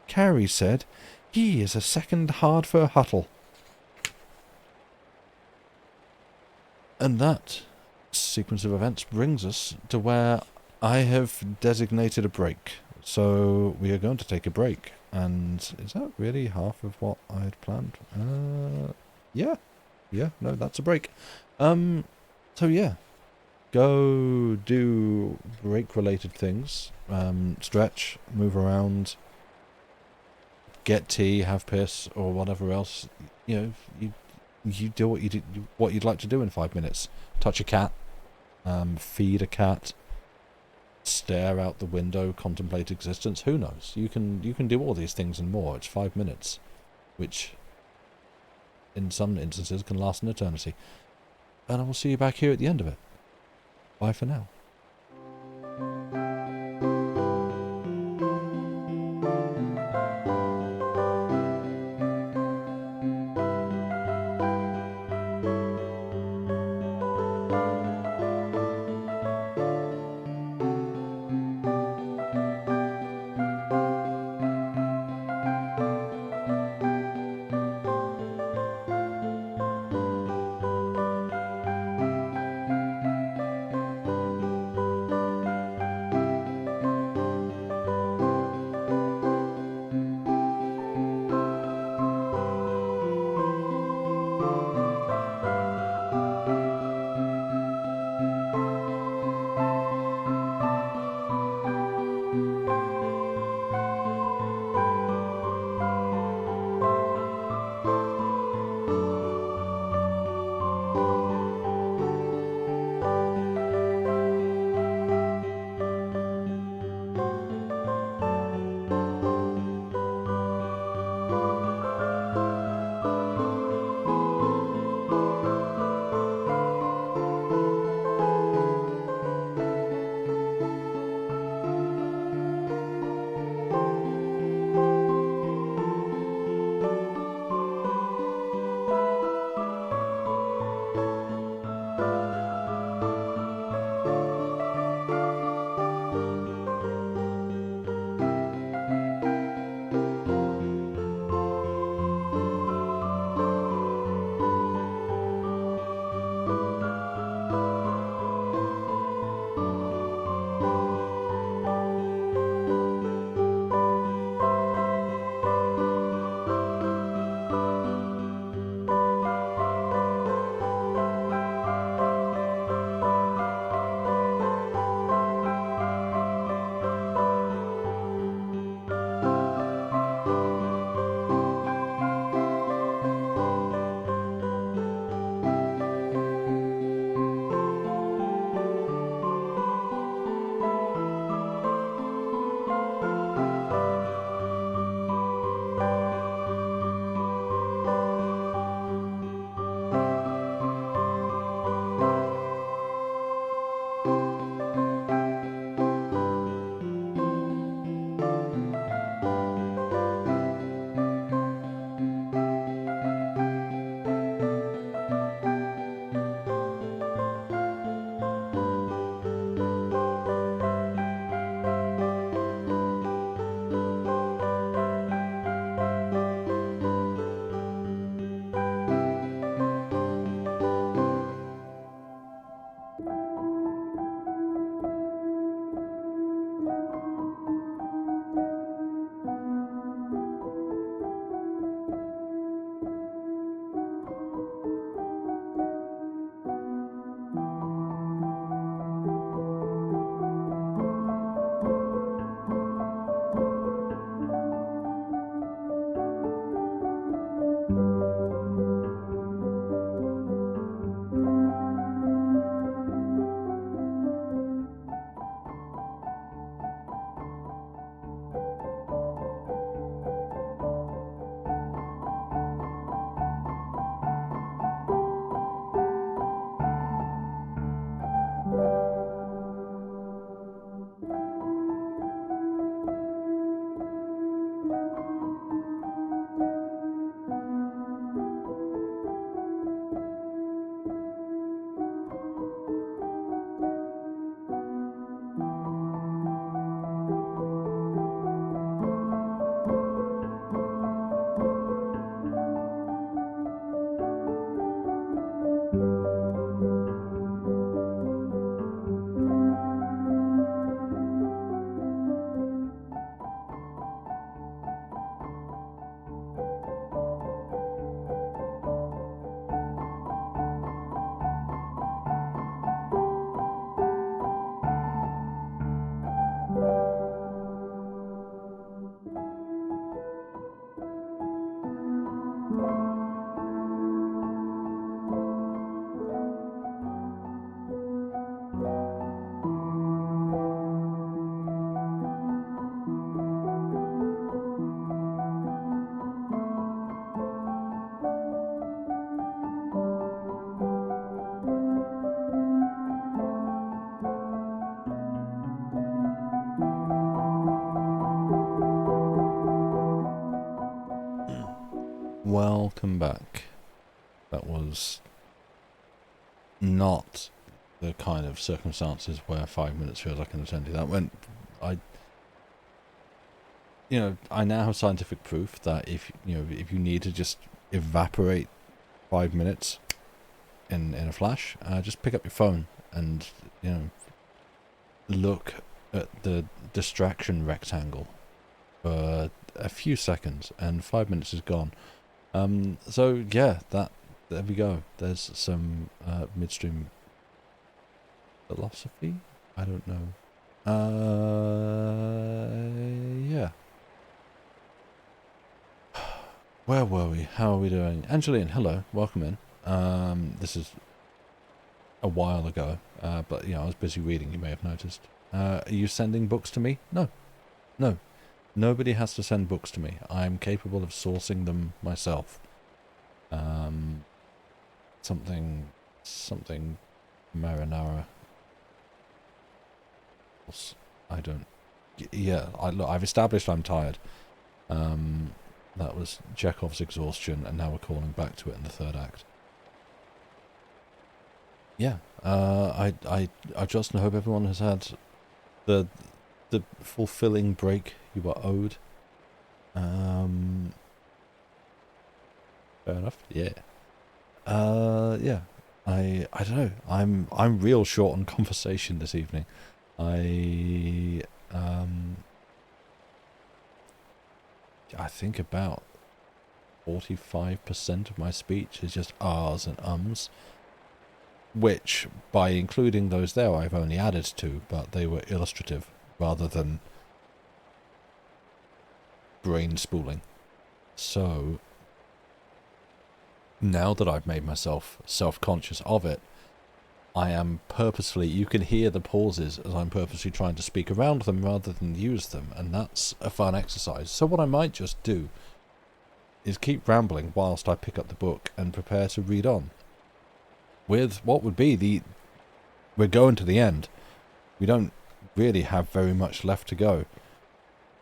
Carey said, "He is a second Hardfur Huttle." And that sequence of events brings us to where I have designated a break. So we are going to take a break. And is that really half of what I had planned? Yeah, no, that's a break. So yeah, go do break-related things. Stretch, move around, get tea, have piss, or whatever else. You know, you do what you'd like to do in 5 minutes. Touch a cat, feed a cat, stare out the window, contemplate existence. Who knows? You can do all these things and more. It's 5 minutes, which in some instances can last an eternity. And I will see you back here at the end of it. Bye for now. Welcome back. That was not the kind of circumstances where 5 minutes feels like an eternity. That went... I now have scientific proof that if you need to just evaporate 5 minutes in a flash, just pick up your phone and, look at the distraction rectangle for a few seconds, and 5 minutes is gone. So yeah, there we go. There's some midstream philosophy. I don't know. Yeah. Where were we? How are we doing? Angeline, hello, welcome in. This is a while ago, but I was busy reading. You may have noticed. Are you sending books to me? No. Nobody has to send books to me. I'm capable of sourcing them myself. Something marinara. I don't... Yeah, I've established I'm tired. That was Chekhov's exhaustion, and now we're calling back to it in the third act. Yeah, I just hope everyone has had the fulfilling break you were owed. Fair enough. Yeah. Yeah. I don't know. I'm real short on conversation this evening. I think about 45% of my speech is just ahs and ums, which, by including those there, I've only added to, but they were illustrative rather than brain spooling. So, now that I've made myself self-conscious of it, I am purposefully... You can hear the pauses as I'm purposely trying to speak around them rather than use them, and that's a fun exercise. So what I might just do is keep rambling whilst I pick up the book and prepare to read on. With what would be we're going to the end. We don't really have very much left to go.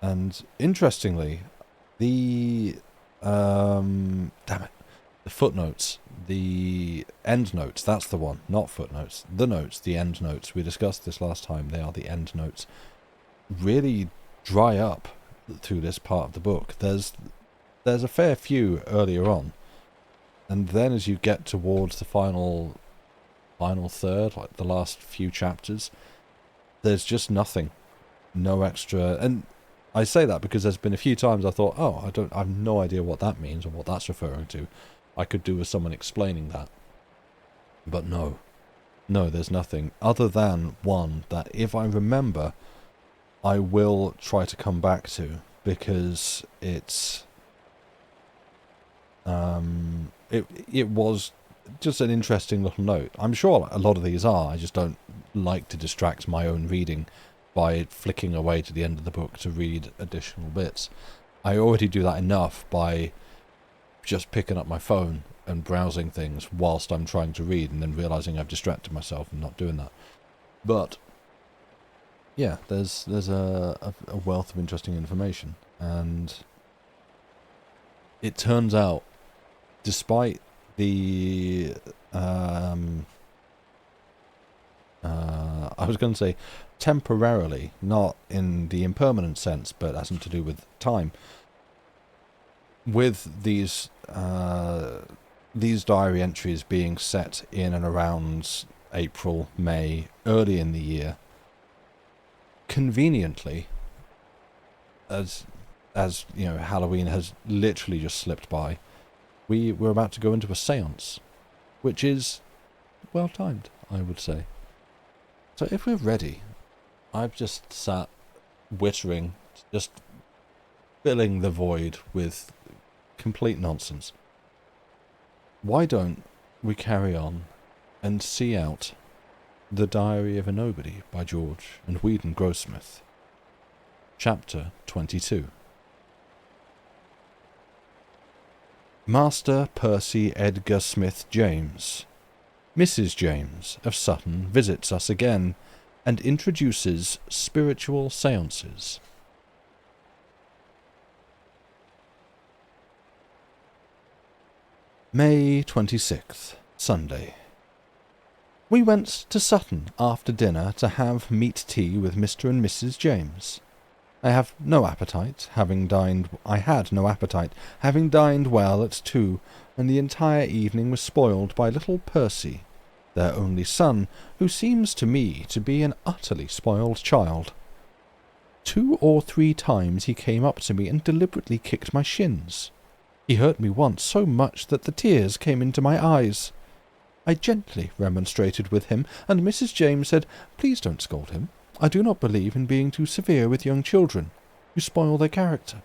And interestingly, damn it. The footnotes, the end notes, that's the one, not footnotes. The notes, the end notes. We discussed this last time, they are the end notes. Really dry up through this part of the book. There's a fair few earlier on. And then as you get towards the final third, like the last few chapters, there's just nothing. No extra... And I say that because there's been a few times I thought, I have no idea what that means or what that's referring to. I could do with someone explaining that. But no, there's nothing other than one that, if I remember, I will try to come back to, because it's it was just an interesting little note. I'm sure a lot of these are. I just don't like to distract my own reading by flicking away to the end of the book to read additional bits. I already do that enough by just picking up my phone and browsing things whilst I'm trying to read, and then realising I've distracted myself and not doing that. But yeah, there's a wealth of interesting information, and it turns out, despite the I was going to say temporarily, not in the impermanent sense, but having to do with time. With these diary entries being set in and around April, May, early in the year, conveniently, as Halloween has literally just slipped by, we were about to go into a séance, which is well timed, I would say. So if we're ready, I've just sat wittering, just filling the void with complete nonsense. Why don't we carry on and see out The Diary of a Nobody by George and Weedon Grossmith, Chapter 22. Master Percy Edgar Smith James. Mrs. James of Sutton visits us again and introduces spiritual seances. May 26th, Sunday. We went to Sutton after dinner to have meat tea with Mr. and Mrs. James. I had no appetite, having dined well at 2, and the entire evening was spoiled by little Percy, their only son, who seems to me to be an utterly spoiled child. 2 or 3 times he came up to me and deliberately kicked my shins. He hurt me once so much that the tears came into my eyes. I gently remonstrated with him, and Mrs. James said, "Please don't scold him. I do not believe in being too severe with young children. You spoil their character."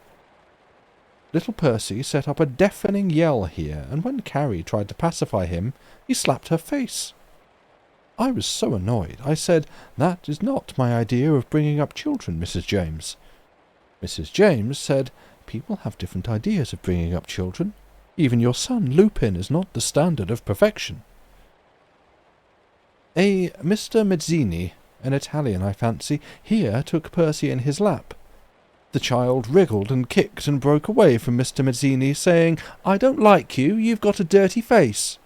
Little Percy set up a deafening yell here, and when Carrie tried to pacify him, he slapped her face. I was so annoyed, I said, "That is not my idea of bringing up children, Mrs. James." Mrs. James said, "People have different ideas of bringing up children. Even your son, Lupin, is not the standard of perfection." A Mr. Mazzini, an Italian, I fancy, here took Percy in his lap. The child wriggled and kicked and broke away from Mr. Mazzini, saying, "I don't like you, you've got a dirty face."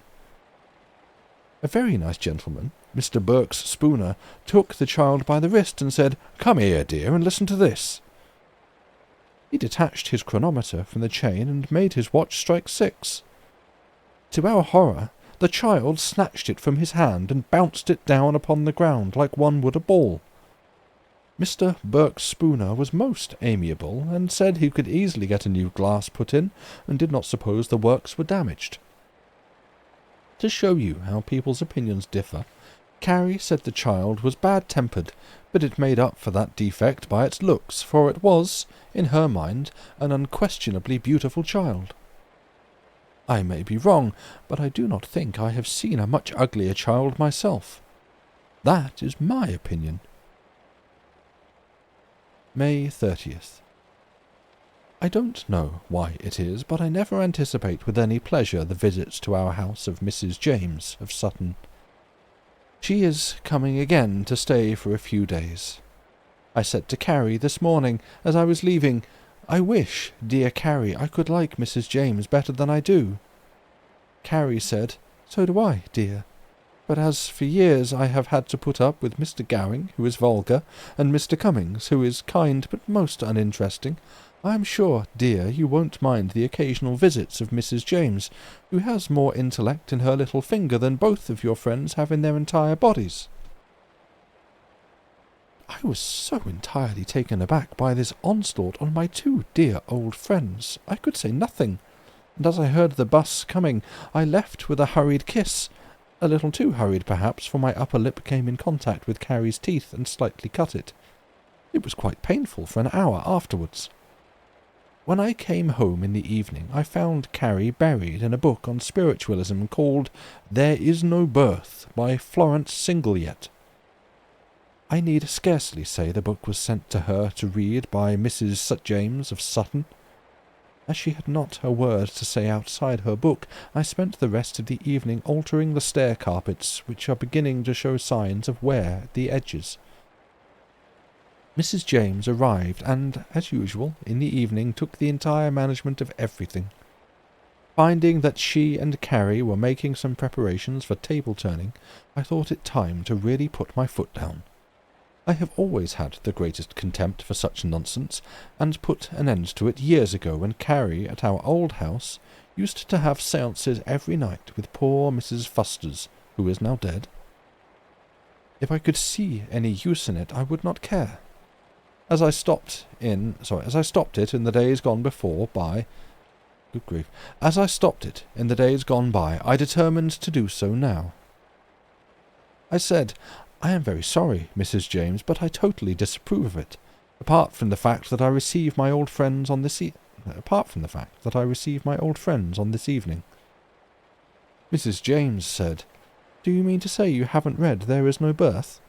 A very nice gentleman, Mr. Burke's Spooner, took the child by the wrist and said, "Come here, dear, and listen to this." He detached his chronometer from the chain and made his watch strike 6. To our horror, the child snatched it from his hand and bounced it down upon the ground like one would a ball. Mr. Burke's Spooner was most amiable, and said he could easily get a new glass put in, and did not suppose the works were damaged. To show you how people's opinions differ, Carrie said the child was bad-tempered, but it made up for that defect by its looks, for it was, in her mind, an unquestionably beautiful child. I may be wrong, but I do not think I have seen a much uglier child myself. That is my opinion. May 30th. I don't know why it is, but I never anticipate with any pleasure the visits to our house of Mrs. James of Sutton. She is coming again to stay for a few days. I said to Carrie this morning, as I was leaving, "I wish, dear Carrie, I could like Mrs. James better than I do." Carrie said, "So do I, dear. But as for years I have had to put up with Mr. Gowing, who is vulgar, and Mr. Cummings, who is kind but most uninteresting, I am sure, dear, you won't mind the occasional visits of Mrs. James, who has more intellect in her little finger than both of your friends have in their entire bodies." I was so entirely taken aback by this onslaught on my 2 dear old friends, I could say nothing, and as I heard the bus coming, I left with a hurried kiss, a little too hurried perhaps, for my upper lip came in contact with Carrie's teeth and slightly cut it. It was quite painful for an hour afterwards. When I came home in the evening, I found Carrie buried in a book on spiritualism called "There Is No Birth" by Florence Singleyet. I need scarcely say the book was sent to her to read by Mrs. James of Sutton. As she had not a word to say outside her book, I spent the rest of the evening altering the stair carpets, which are beginning to show signs of wear at the edges. Mrs. James arrived, and, as usual, in the evening took the entire management of everything. Finding that she and Carrie were making some preparations for table-turning, I thought it time to really put my foot down. I have always had the greatest contempt for such nonsense, and put an end to it years ago when Carrie, at our old house, used to have seances every night with poor Mrs. Fusters, who is now dead. If I could see any use in it, I would not care. As I stopped it in the days gone by, I determined to do so now. I said, "I am very sorry, Mrs. James, but I totally disapprove of it, apart from the fact that I receive my old friends on this evening." Mrs. James said, "Do you mean to say you haven't read There Is No Birth?"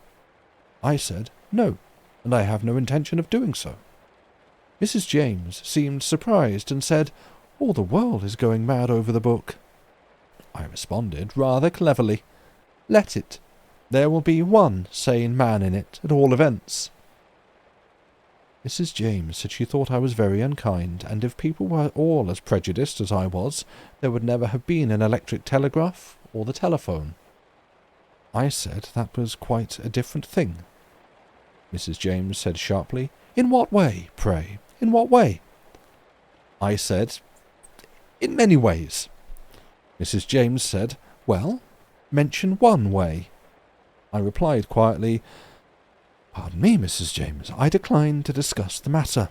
I said, "No, and I have no intention of doing so." Mrs. James seemed surprised and said, "All the world is going mad over the book." I responded rather cleverly, "Let it. There will be one sane man in it, at all events." Mrs. James said she thought I was very unkind, and if people were all as prejudiced as I was, there would never have been an electric telegraph or the telephone. I said that was quite a different thing. Mrs. James said sharply, "In what way, pray? In what way?" I said, "In many ways." Mrs. James said, "Well, mention one way." I replied quietly, "Pardon me, Mrs. James, I decline to discuss the matter.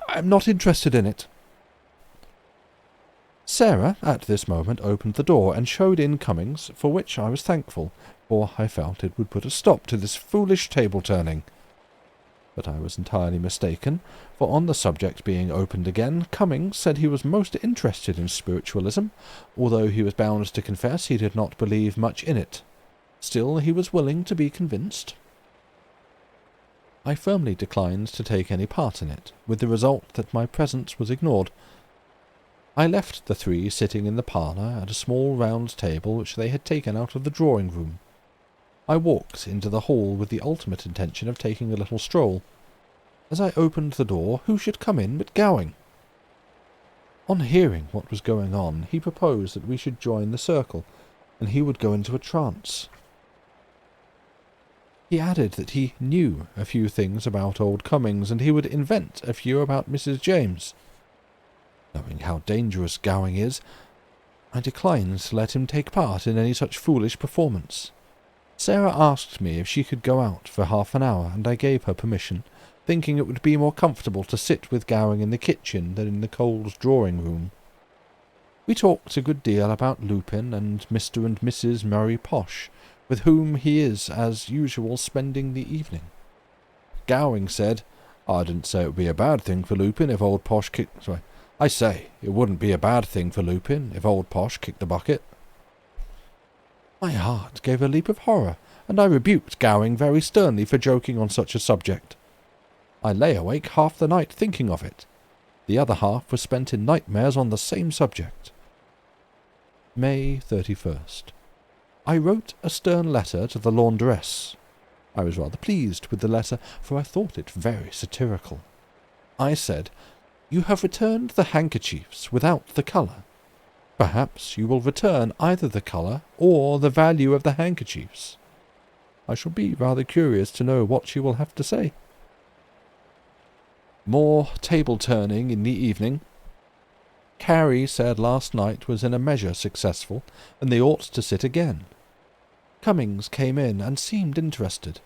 I'm not interested in it." Sarah at this moment opened the door and showed in Cummings, for which I was thankful, for I felt it would put a stop to this foolish table-turning. But I was entirely mistaken, for on the subject being opened again, Cummings said he was most interested in spiritualism, although he was bound to confess he did not believe much in it. Still, he was willing to be convinced. I firmly declined to take any part in it, with the result that my presence was ignored. I left the three sitting in the parlour at a small round table which they had taken out of the drawing-room. I walked into the hall with the ultimate intention of taking a little stroll. As I opened the door, who should come in but Gowing? On hearing what was going on, he proposed that we should join the circle, and he would go into a trance. He added that he knew a few things about old Cummings, and he would invent a few about Mrs. James. Knowing how dangerous Gowing is, I declined to let him take part in any such foolish performance. Sarah asked me if she could go out for half an hour, and I gave her permission, thinking it would be more comfortable to sit with Gowing in the kitchen than in the cold drawing-room. We talked a good deal about Lupin and Mr. and Mrs. Murray Posh, with whom he is, as usual, spending the evening. Gowing said, "I didn't say it would be a bad thing for Lupin if old Posh kicked... Sorry, I say, it wouldn't be a bad thing for Lupin if old Posh kicked the bucket." My heart gave a leap of horror, and I rebuked Gowing very sternly for joking on such a subject. I lay awake half the night thinking of it. The other half was spent in nightmares on the same subject. May 31st. I wrote a stern letter to the laundress. I was rather pleased with the letter, for I thought it very satirical. I said, "You have returned the handkerchiefs without the colour. Perhaps you will return either the colour or the value of the handkerchiefs. I shall be rather curious to know what she will have to say." More table-turning in the evening. Carrie said last night was in a measure successful, and they ought to sit again. Cummings came in and seemed interested.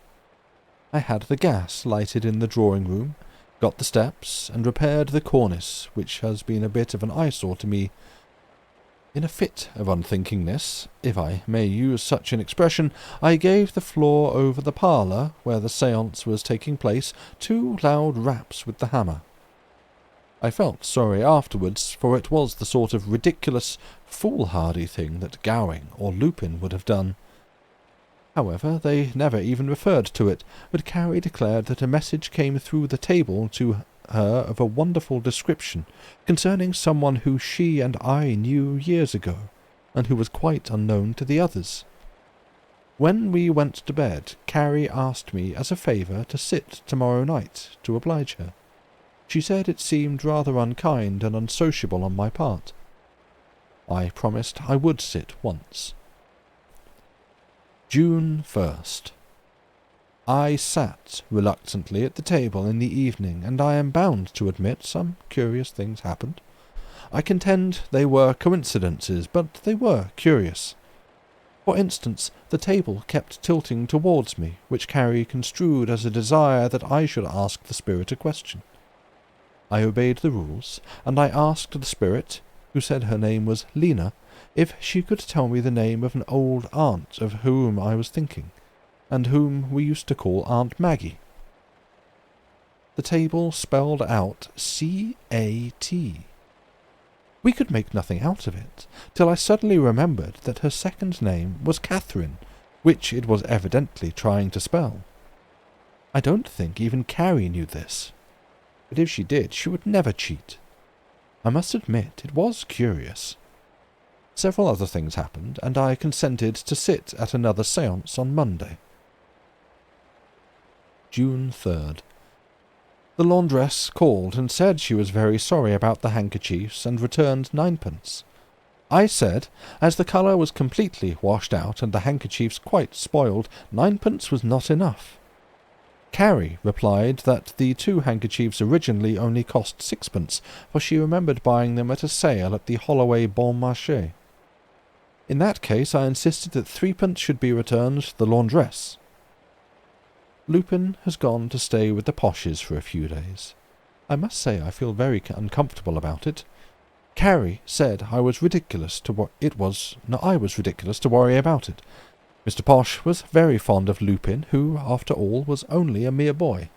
I had the gas lighted in the drawing-room, got the steps, and repaired the cornice, which has been a bit of an eyesore to me. In a fit of unthinkingness, if I may use such an expression, I gave the floor over the parlour, where the séance was taking place, 2 loud raps with the hammer. I felt sorry afterwards, for it was the sort of ridiculous, foolhardy thing that Gowing or Lupin would have done. However, they never even referred to it, but Carrie declared that a message came through the table to her of a wonderful description, concerning someone who she and I knew years ago, and who was quite unknown to the others. When we went to bed, Carrie asked me as a favour to sit tomorrow night, to oblige her. She said it seemed rather unkind and unsociable on my part. I promised I would sit once. June 1st. I sat reluctantly at the table in the evening, and I am bound to admit some curious things happened. I contend they were coincidences, but they were curious. For instance, the table kept tilting towards me, which Carrie construed as a desire that I should ask the spirit a question. I obeyed the rules, and I asked the spirit, who said her name was Lena, if she could tell me the name of an old aunt of whom I was thinking, and whom we used to call Aunt Maggie. The table spelled out C-A-T. We could make nothing out of it, till I suddenly remembered that her second name was Catherine, which it was evidently trying to spell. I don't think even Carrie knew this, but if she did, she would never cheat. I must admit it was curious. Several other things happened, and I consented to sit at another séance on Monday. June 3rd. The laundress called and said she was very sorry about the handkerchiefs and returned 9pence. I said, as the colour was completely washed out and the handkerchiefs quite spoiled, 9pence was not enough. Carrie replied that the 2 handkerchiefs originally only cost 6pence, for she remembered buying them at a sale at the Holloway Bon Marché. In that case I insisted that 3pence should be returned to the laundress. Lupin has gone to stay with the Poshes for a few days. I must say I feel very uncomfortable about it. Carrie said I was ridiculous to worry about it. Mr. Posh was very fond of Lupin, who, after all, was only a mere boy.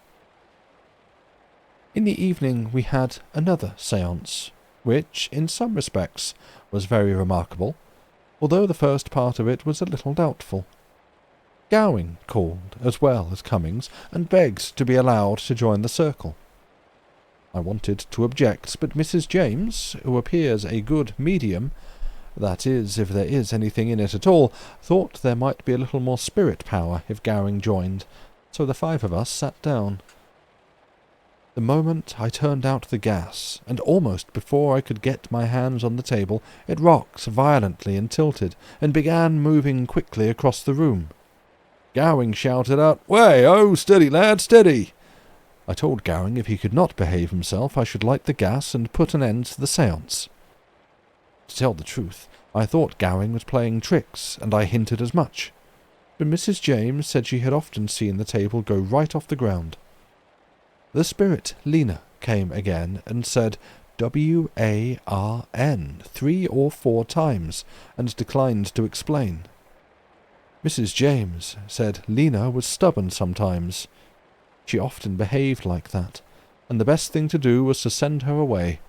In the evening we had another séance, which, in some respects, was very remarkable, although the first part of it was a little doubtful. Gowing called, as well as Cummings, and begged to be allowed to join the circle. I wanted to object, but Mrs. James, who appears a good medium, that is, if there is anything in it at all, thought there might be a little more spirit power if Gowing joined, so the 5 of us sat down. The moment I turned out the gas, and almost before I could get my hands on the table, it rocked violently and tilted, and began moving quickly across the room. Gowing shouted out, "Way, oh, steady, lad, steady!" I told Gowing if he could not behave himself I should light the gas and put an end to the séance. To tell the truth, I thought Gowing was playing tricks, and I hinted as much. But Mrs. James said she had often seen the table go right off the ground. The spirit, Lena, came again and said W-A-R-N 3 or 4 times, and declined to explain. Mrs. James said Lena was stubborn sometimes. She often behaved like that, and the best thing to do was to send her away.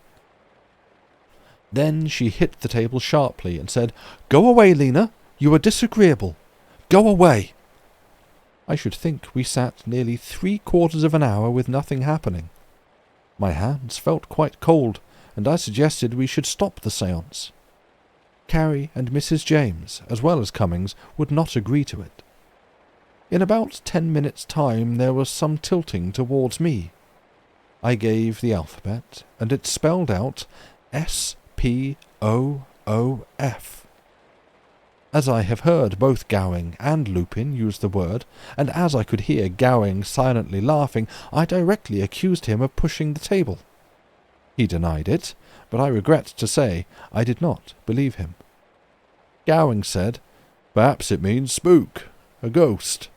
Then she hit the table sharply and said, "Go away, Lena! You are disagreeable! Go away!" I should think we sat nearly 3/4 of an hour with nothing happening. My hands felt quite cold, and I suggested we should stop the séance. Carrie and Mrs. James, as well as Cummings, would not agree to it. In about 10 minutes' time there was some tilting towards me. I gave the alphabet, and it spelled out S-P-O-O-F. As I have heard both Gowing and Lupin use the word, and as I could hear Gowing silently laughing, I directly accused him of pushing the table. He denied it, but I regret to say I did not believe him. Gowing said, "Perhaps it means spook, a ghost."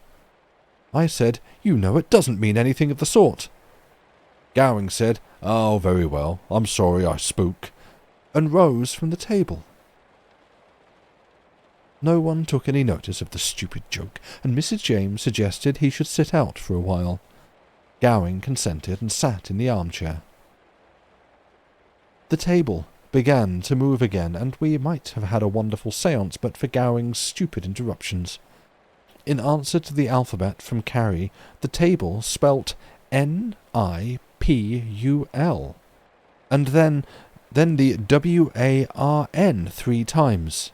I said, "You know it doesn't mean anything of the sort." Gowing said, "Oh, very well, I'm sorry I spook," and rose from the table. No one took any notice of the stupid joke, and Mrs. James suggested he should sit out for a while. Gowing consented and sat in the armchair. The table began to move again, and we might have had a wonderful séance but for Gowing's stupid interruptions. In answer to the alphabet from Carrie, the table spelt N-I-P-U-L, and then the W-A-R-N 3 times.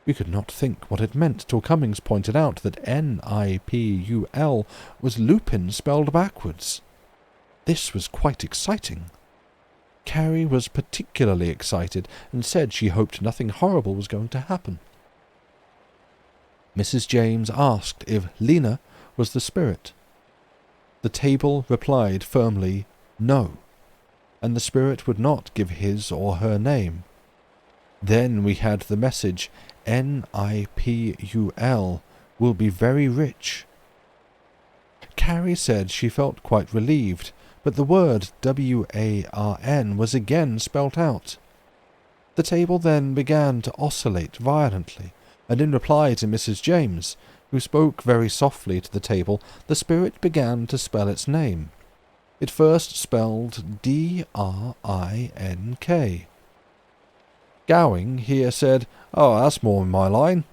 We could not think what it meant till Cummings pointed out that N-I-P-U-L was Lupin spelled backwards. This was quite exciting. Carrie was particularly excited and said she hoped nothing horrible was going to happen. Mrs. James asked if Lena was the spirit. The table replied firmly, no, and the spirit would not give his or her name. Then we had the message, N-I-P-U-L will be very rich. Carrie said she felt quite relieved, but the word W-A-R-N was again spelt out. The table then began to oscillate violently, and in reply to Mrs. James, who spoke very softly to the table, the spirit began to spell its name. It first spelled D-R-I-N-K. Gowing here said, "Oh, that's more in my line."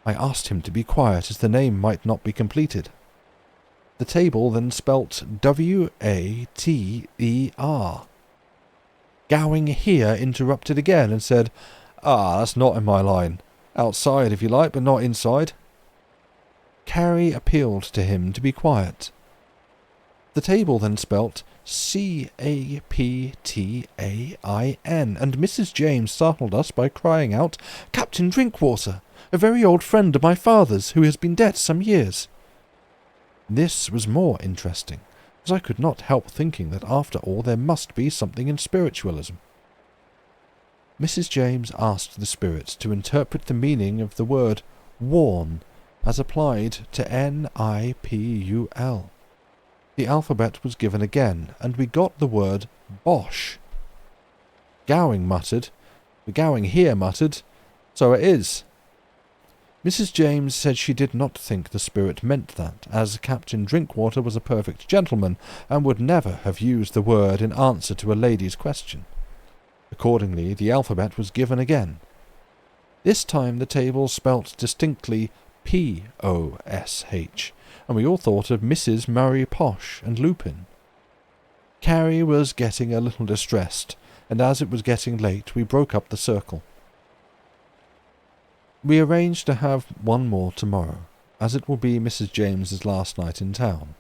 I asked him to be quiet, as the name might not be completed. The table then spelt W-A-T-E-R. Gowing here interrupted again and said, "That's not in my line. Outside, if you like, but not inside." Carrie appealed to him to be quiet. The table then spelt Captain, and Mrs. James startled us by crying out, "Captain Drinkwater, a very old friend of my father's, who has been dead some years." This was more interesting, as I could not help thinking that after all there must be something in spiritualism. Mrs. James asked the spirits to interpret the meaning of the word warn as applied to Nipul. The alphabet was given again, and we got the word Bosh. Gowing muttered, "The Gowing here muttered, 'So it is.'" Mrs. James said she did not think the spirit meant that, as Captain Drinkwater was a perfect gentleman, and would never have used the word in answer to a lady's question. Accordingly, the alphabet was given again. This time the table spelt distinctly Posh, and we all thought of Mrs. Murray Posh and Lupin. Carrie was getting a little distressed, and as it was getting late, we broke up the circle. We arranged to have one more tomorrow, as it will be Mrs. James's last night in town.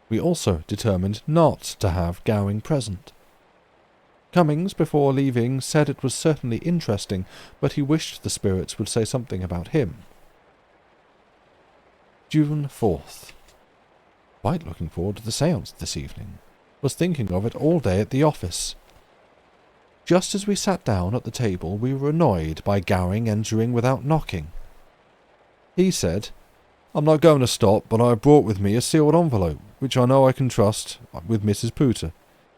We also determined not to have Gowing present. Cummings, before leaving, said it was certainly interesting, but he wished the spirits would say something about him. June 4th. Quite looking forward to the séance this evening. Was thinking of it all day at the office. Just as we sat down at the table, we were annoyed by Gowing entering without knocking. He said, "I'm not going to stop, but I have brought with me a sealed envelope, which I know I can trust, with Mrs. Pooter.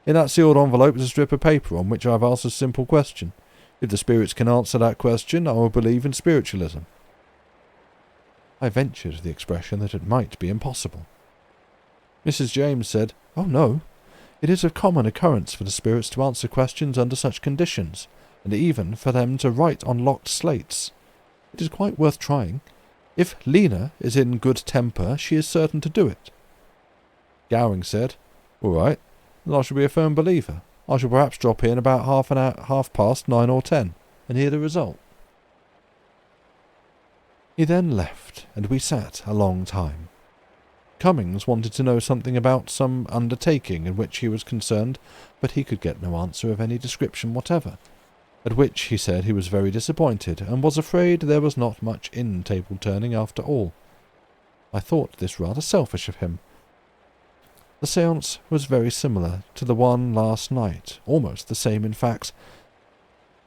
In that sealed envelope is a strip of paper on which I have asked a simple question. If the spirits can answer that question, I will believe in spiritualism." I ventured the expression that it might be impossible. Mrs. James said, "Oh no, it is of common occurrence for the spirits to answer questions under such conditions, and even for them to write on locked slates. It is quite worth trying. If Lena is in good temper, she is certain to do it." Gowing said, "All right, then I shall be a firm believer. I shall perhaps drop in about 9:30 or 10, and hear the result." He then left, and we sat a long time. Cummings wanted to know something about some undertaking in which he was concerned, but he could get no answer of any description whatever, at which he said he was very disappointed, and was afraid there was not much in table-turning after all. I thought this rather selfish of him. The séance was very similar to the one last night, almost the same in fact,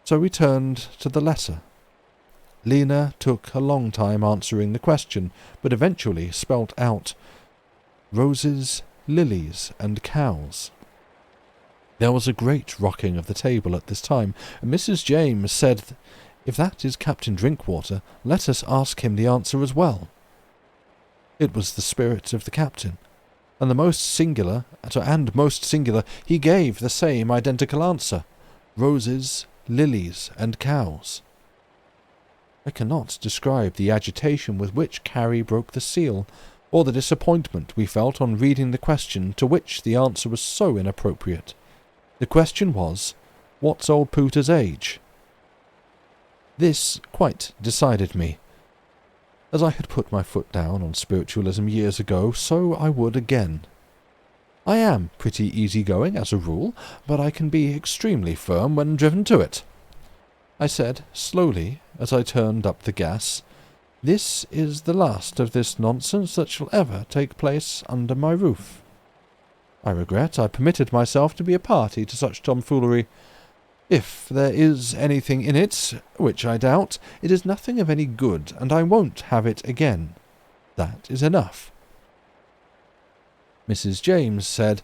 so we turned to the letter. Lena took a long time answering the question, but eventually spelt out roses, lilies, and cows. There was a great rocking of the table at this time, and Mrs. James said, "If that is Captain Drinkwater, let us ask him the answer as well." It was the spirit of the captain, and most singular, he gave the same identical answer, roses, lilies, and cows. I cannot describe the agitation with which Carrie broke the seal, or the disappointment we felt on reading the question, to which the answer was so inappropriate. The question was, "What's old Pooter's age?" This quite decided me. As I had put my foot down on spiritualism years ago, so I would again. I am pretty easy-going as a rule, but I can be extremely firm when driven to it. I said, slowly, as I turned up the gas, "This is the last of this nonsense that shall ever take place under my roof. I regret I permitted myself to be a party to such tomfoolery. If there is anything in it, which I doubt, it is nothing of any good, and I won't have it again. That is enough." Mrs. James said,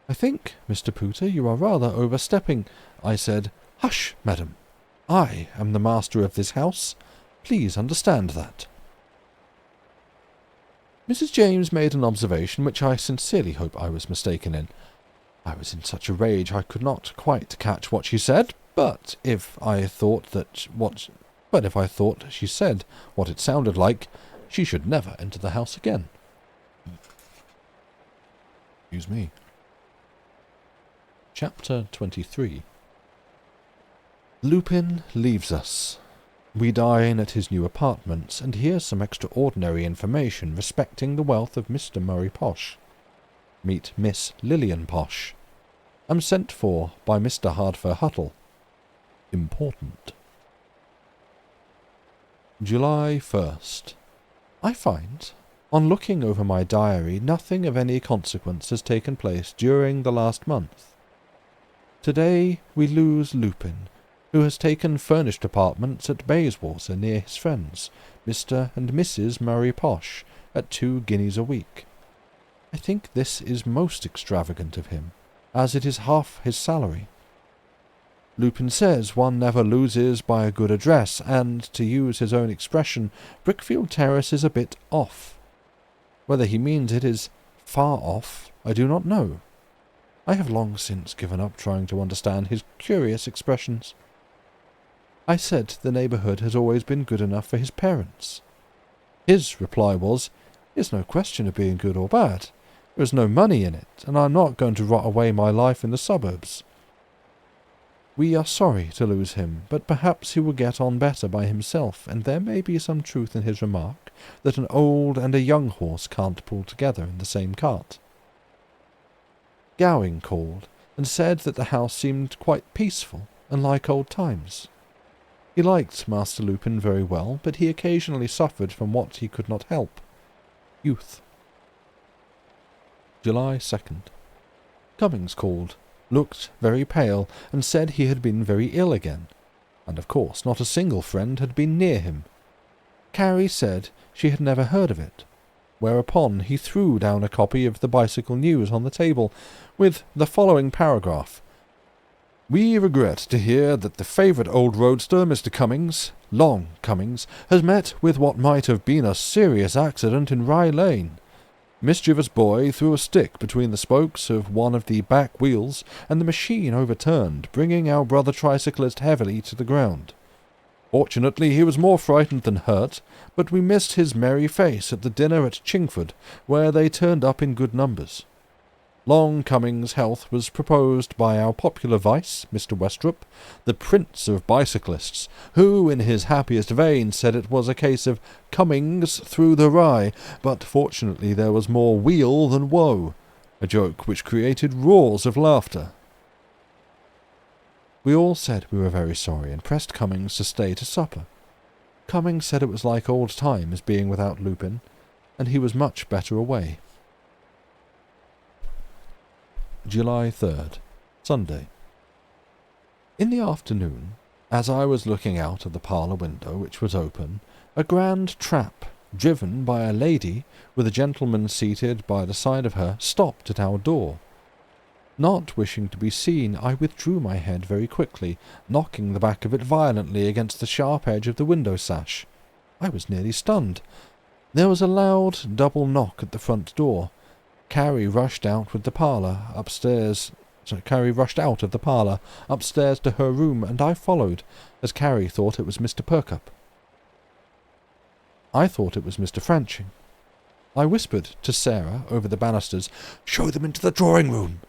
"I think, Mr. Pooter, you are rather overstepping." I said, "Hush, madam. I am the master of this house. Please understand that." Mrs. James made an observation which I sincerely hope I was mistaken in. I was in such a rage I could not quite catch what she said, but if I thought she said what it sounded like, she should never enter the house again. Excuse me. Chapter 23. Lupin leaves us. We dine at his new apartments, and hear some extraordinary information respecting the wealth of Mr. Murray Posh. Meet Miss Lillian Posh. Am sent for by Mr. Hardfur Huttle. Important. July 1st. I find, on looking over my diary, nothing of any consequence has taken place during the last month. Today we lose Lupin, who has taken furnished apartments at Bayswater near his friends, Mr. and Mrs. Murray Posh, at 2 guineas a week. I think this is most extravagant of him, as it is half his salary. Lupin says one never loses by a good address, and, to use his own expression, Brickfield Terrace is a bit off. Whether he means it is far off, I do not know. I have long since given up trying to understand his curious expressions. I said the neighbourhood has always been good enough for his parents. His reply was, "It's no question of being good or bad. There is no money in it, and I'm not going to rot away my life in the suburbs." We are sorry to lose him, but perhaps he will get on better by himself, and there may be some truth in his remark that an old and a young horse can't pull together in the same cart. Gowing called, and said that the house seemed quite peaceful and like old times. He liked Master Lupin very well, but he occasionally suffered from what he could not help, youth. July 2nd. Cummings called, looked very pale, and said he had been very ill again, and of course not a single friend had been near him. Carrie said she had never heard of it, whereupon he threw down a copy of the Bicycle News on the table, with the following paragraph. "We regret to hear that the favourite old roadster, Mr. Cummings, Long Cummings, has met with what might have been a serious accident in Rye Lane. Mischievous boy threw a stick between the spokes of one of the back wheels, and the machine overturned, bringing our brother tricyclist heavily to the ground. Fortunately he was more frightened than hurt, but we missed his merry face at the dinner at Chingford, where they turned up in good numbers. Long Cummings' health was proposed by our popular vice, Mr. Westrup, the prince of bicyclists, who, in his happiest vein, said it was a case of Cummings through the rye, but fortunately there was more weal than woe, a joke which created roars of laughter. We all said we were very sorry, and pressed Cummings to stay to supper. Cummings said it was like old times being without Lupin, and he was much better away. July 3rd, Sunday. In the afternoon, as I was looking out of the parlour window, which was open, a grand trap, driven by a lady, with a gentleman seated by the side of her, stopped at our door. Not wishing to be seen, I withdrew my head very quickly, knocking the back of it violently against the sharp edge of the window sash. I was nearly stunned. There was a loud double knock at the front door. Carrie rushed out of the parlour upstairs to her room, and I followed, as Carrie thought it was Mr. Perkupp. I thought it was Mr. Franching. I whispered to Sarah over the banisters, "Show them into the drawing-room."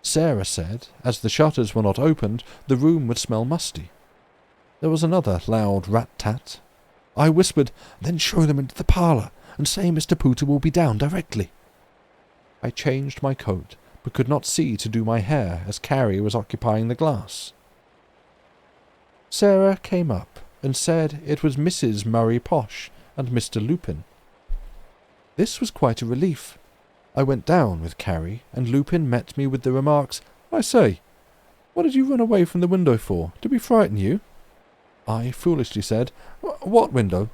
Sarah said, as the shutters were not opened, the room would smell musty. There was another loud rat-tat. I whispered, "Then show them into the parlour, and say Mr. Pooter will be down directly." I changed my coat, but could not see to do my hair, as Carrie was occupying the glass. Sarah came up, and said it was Mrs. Murray Posh and Mr. Lupin. This was quite a relief. I went down with Carrie, and Lupin met me with the remarks, "I say, what did you run away from the window for? Did we frighten you?" I foolishly said, "What window?"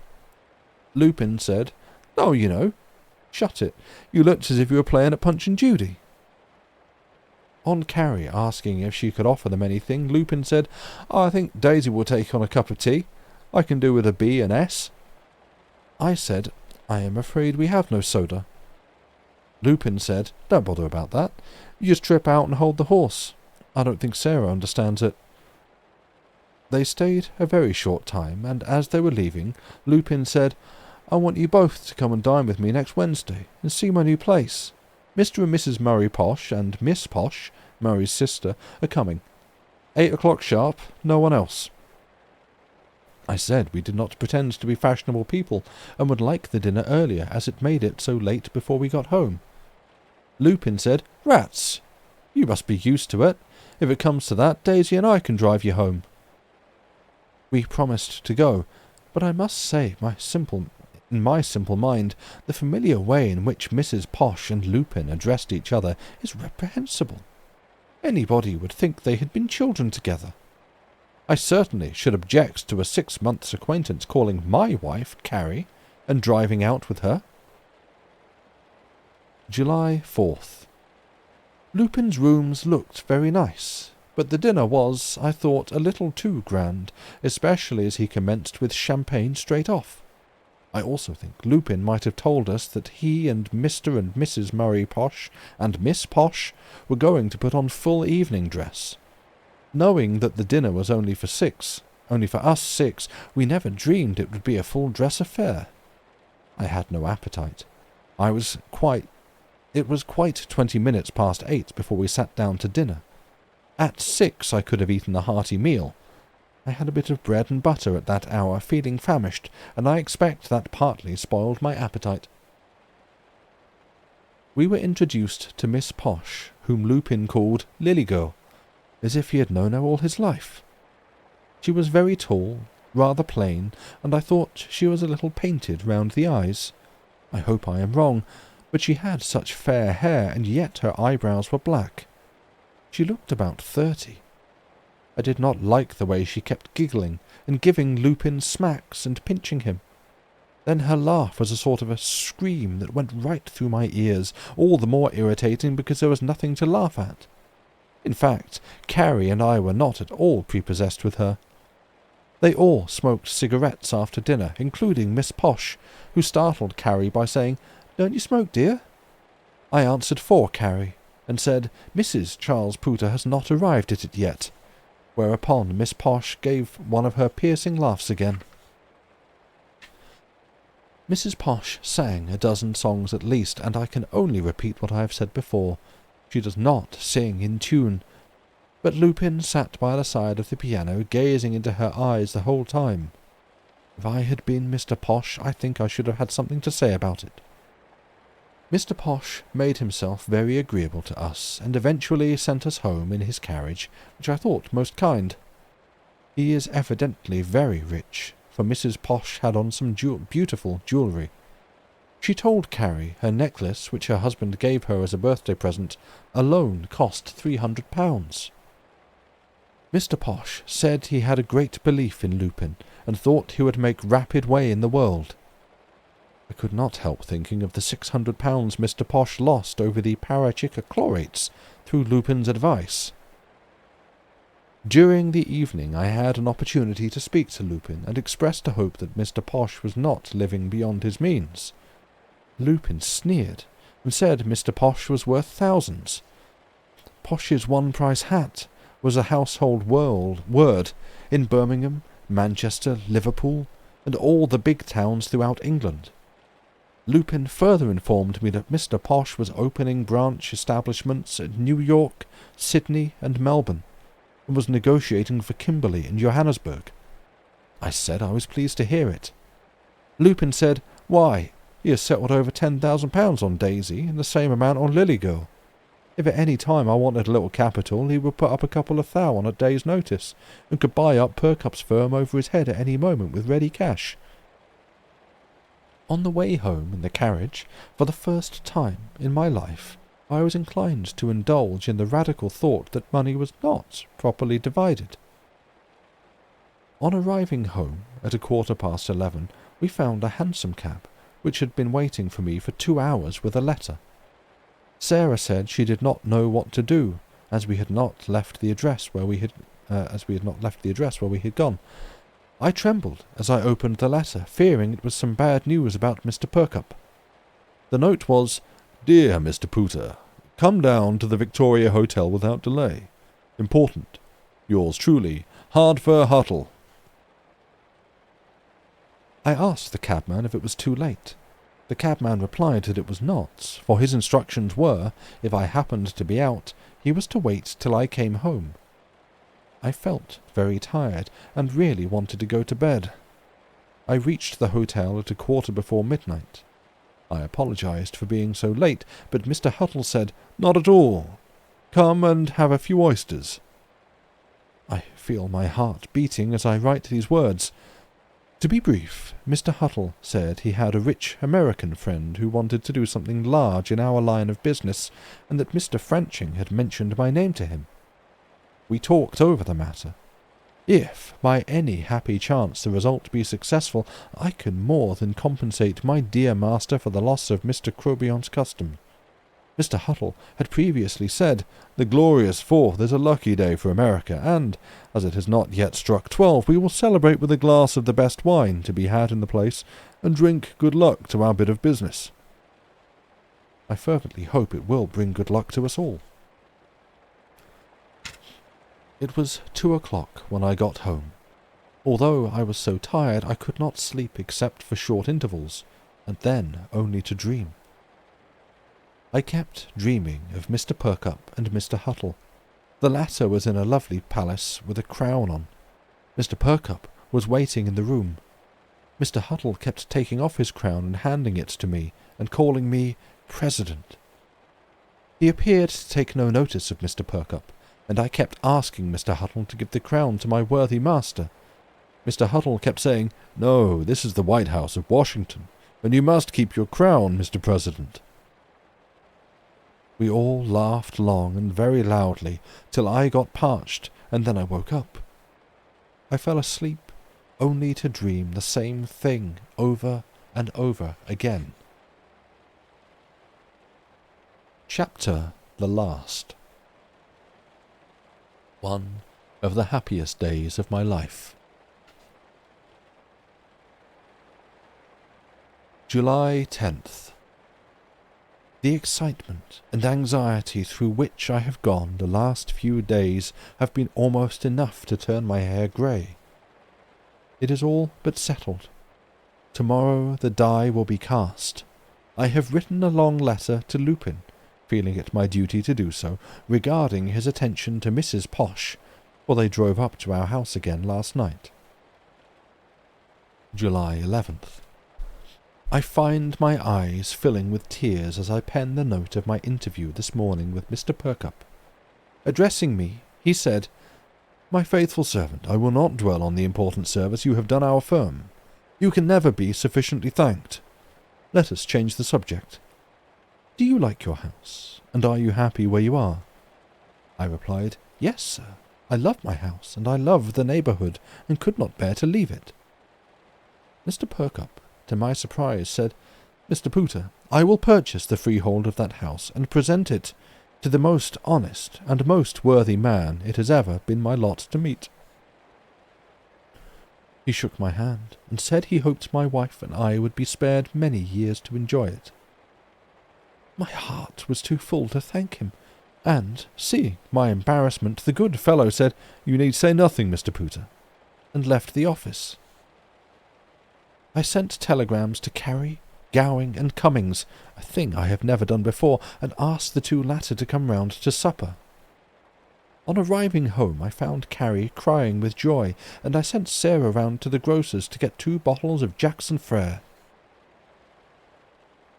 Lupin said, "Oh, you know." "Shut it. You looked as if you were playing at Punch and Judy." On Carrie asking if she could offer them anything, Lupin said, "I think Daisy will take on a cup of tea. I can do with a B and S." I said, "I am afraid we have no soda." Lupin said, "Don't bother about that. You just trip out and hold the horse. I don't think Sarah understands it." They stayed a very short time, and as they were leaving, Lupin said, "I want you both to come and dine with me next Wednesday, and see my new place. Mr. and Mrs. Murray Posh and Miss Posh, Murray's sister, are coming. 8 o'clock sharp, no one else." I said we did not pretend to be fashionable people, and would like the dinner earlier, as it made it so late before we got home. Lupin said, "Rats! You must be used to it. If it comes to that, Daisy and I can drive you home." We promised to go, but I must say in my simple mind, the familiar way in which Mrs. Posh and Lupin addressed each other is reprehensible. Anybody would think they had been children together. I certainly should object to a 6 months' acquaintance calling my wife Carrie and driving out with her. July 4th. Lupin's rooms looked very nice, but the dinner was, I thought, a little too grand, especially as he commenced with champagne straight off. I also think Lupin might have told us that he and Mr. and Mrs. Murray Posh and Miss Posh were going to put on full evening dress. Knowing that the dinner was only for us six, we never dreamed it would be a full dress affair. I had no appetite. It was quite 20 minutes past 8 before we sat down to dinner. At 6 I could have eaten a hearty meal. I had a bit of bread and butter at that hour, feeling famished, and I expect that partly spoiled my appetite. We were introduced to Miss Posh, whom Lupin called Lily Girl, as if he had known her all his life. She was very tall, rather plain, and I thought she was a little painted round the eyes. I hope I am wrong, but she had such fair hair, and yet her eyebrows were black. She looked about 30. I did not like the way she kept giggling and giving Lupin smacks and pinching him. Then her laugh was a sort of a scream that went right through my ears, all the more irritating because there was nothing to laugh at. In fact, Carrie and I were not at all prepossessed with her. They all smoked cigarettes after dinner, including Miss Posh, who startled Carrie by saying, "Don't you smoke, dear?" I answered for Carrie, and said, "Mrs. Charles Pooter has not arrived at it yet," whereupon Miss Posh gave one of her piercing laughs again. Mrs. Posh sang a dozen songs at least, and I can only repeat what I have said before. She does not sing in tune, but Lupin sat by the side of the piano, gazing into her eyes the whole time. If I had been Mr. Posh, I think I should have had something to say about it. Mr. Posh made himself very agreeable to us, and eventually sent us home in his carriage, which I thought most kind. He is evidently very rich, for Mrs. Posh had on some beautiful jewellery. She told Carrie her necklace, which her husband gave her as a birthday present, alone cost £300. Mr. Posh said he had a great belief in Lupin, and thought he would make rapid way in the world. I could not help thinking of the £600 Mr. Posh lost over the parachiclorates through Lupin's advice. During the evening I had an opportunity to speak to Lupin, and expressed a hope that Mr. Posh was not living beyond his means. Lupin sneered, and said Mr. Posh was worth thousands. Posh's one-price hat was a household word in Birmingham, Manchester, Liverpool, and all the big towns throughout England. Lupin further informed me that Mr. Posh was opening branch establishments at New York, Sydney, and Melbourne, and was negotiating for Kimberley and Johannesburg. I said I was pleased to hear it. Lupin said, "Why, he has settled over £10,000 on Daisy, and the same amount on Lily Girl. If at any time I wanted a little capital, he would put up a couple of thou on a day's notice, and could buy up Percup's firm over his head at any moment with ready cash." On the way home in the carriage, for the first time in my life, I was inclined to indulge in the radical thought that money was not properly divided. On arriving home at 11:15, we found a hansom cab, which had been waiting for me for 2 hours with a letter. Sarah said she did not know what to do, as we had not left the address where we had gone. I trembled as I opened the letter, fearing it was some bad news about Mr. Percup. The note was, "Dear Mr. Pooter, come down to the Victoria Hotel without delay. Important. Yours truly, Hardfur Huttle." I asked the cabman if it was too late. The cabman replied that it was not, for his instructions were, if I happened to be out, he was to wait till I came home. I felt very tired, and really wanted to go to bed. I reached the hotel at 1:15 midnight. I apologized for being so late, but Mr. Huttle said, "Not at all. Come and have a few oysters." I feel my heart beating as I write these words. To be brief, Mr. Huttle said he had a rich American friend who wanted to do something large in our line of business, and that Mr. Franching had mentioned my name to him. We talked over the matter. If, by any happy chance, the result be successful, I can more than compensate my dear master for the loss of Mr. Crobion's custom. Mr. Huttle had previously said, "The glorious 4th is a lucky day for America, and, as it has not yet struck 12, we will celebrate with a glass of the best wine to be had in the place, and drink good luck to our bit of business." I fervently hope it will bring good luck to us all. It was 2 o'clock when I got home. Although I was so tired I could not sleep except for short intervals, and then only to dream. I kept dreaming of Mr. Perkupp and Mr. Huttle. The latter was in a lovely palace with a crown on. Mr. Perkupp was waiting in the room. Mr. Huttle kept taking off his crown and handing it to me, and calling me President. He appeared to take no notice of Mr. Perkupp, and I kept asking Mr. Huttle to give the crown to my worthy master. Mr. Huttle kept saying, "No, this is the White House of Washington, and you must keep your crown, Mr. President." We all laughed long and very loudly, till I got parched, and then I woke up. I fell asleep, only to dream the same thing over and over again. Chapter the Last. One of the happiest days of my life. July 10th. The excitement and anxiety through which I have gone the last few days have been almost enough to turn my hair grey. It is all but settled. Tomorrow the die will be cast. I have written a long letter to Lupin, feeling it my duty to do so, regarding his attention to Mrs. Posh, for they drove up to our house again last night. July 11th. I find my eyes filling with tears as I pen the note of my interview this morning with Mr. Perkupp. Addressing me, he said, "My faithful servant, I will not dwell on the important service you have done our firm. You can never be sufficiently thanked. Let us change the subject. Do you like your house, and are you happy where you are?" I replied, "Yes, sir. I love my house, and I love the neighbourhood, and could not bear to leave it." Mr. Perkupp, to my surprise, said, "Mr. Pooter, I will purchase the freehold of that house and present it to the most honest and most worthy man it has ever been my lot to meet." He shook my hand and said he hoped my wife and I would be spared many years to enjoy it. My heart was too full to thank him, and, seeing my embarrassment, the good fellow said, "You need say nothing, Mr. Pooter," and left the office. I sent telegrams to Carey, Gowing, and Cummings, a thing I have never done before, and asked the two latter to come round to supper. On arriving home I found Carey crying with joy, and I sent Sarah round to the grocer's to get 2 bottles of Jackson Frere.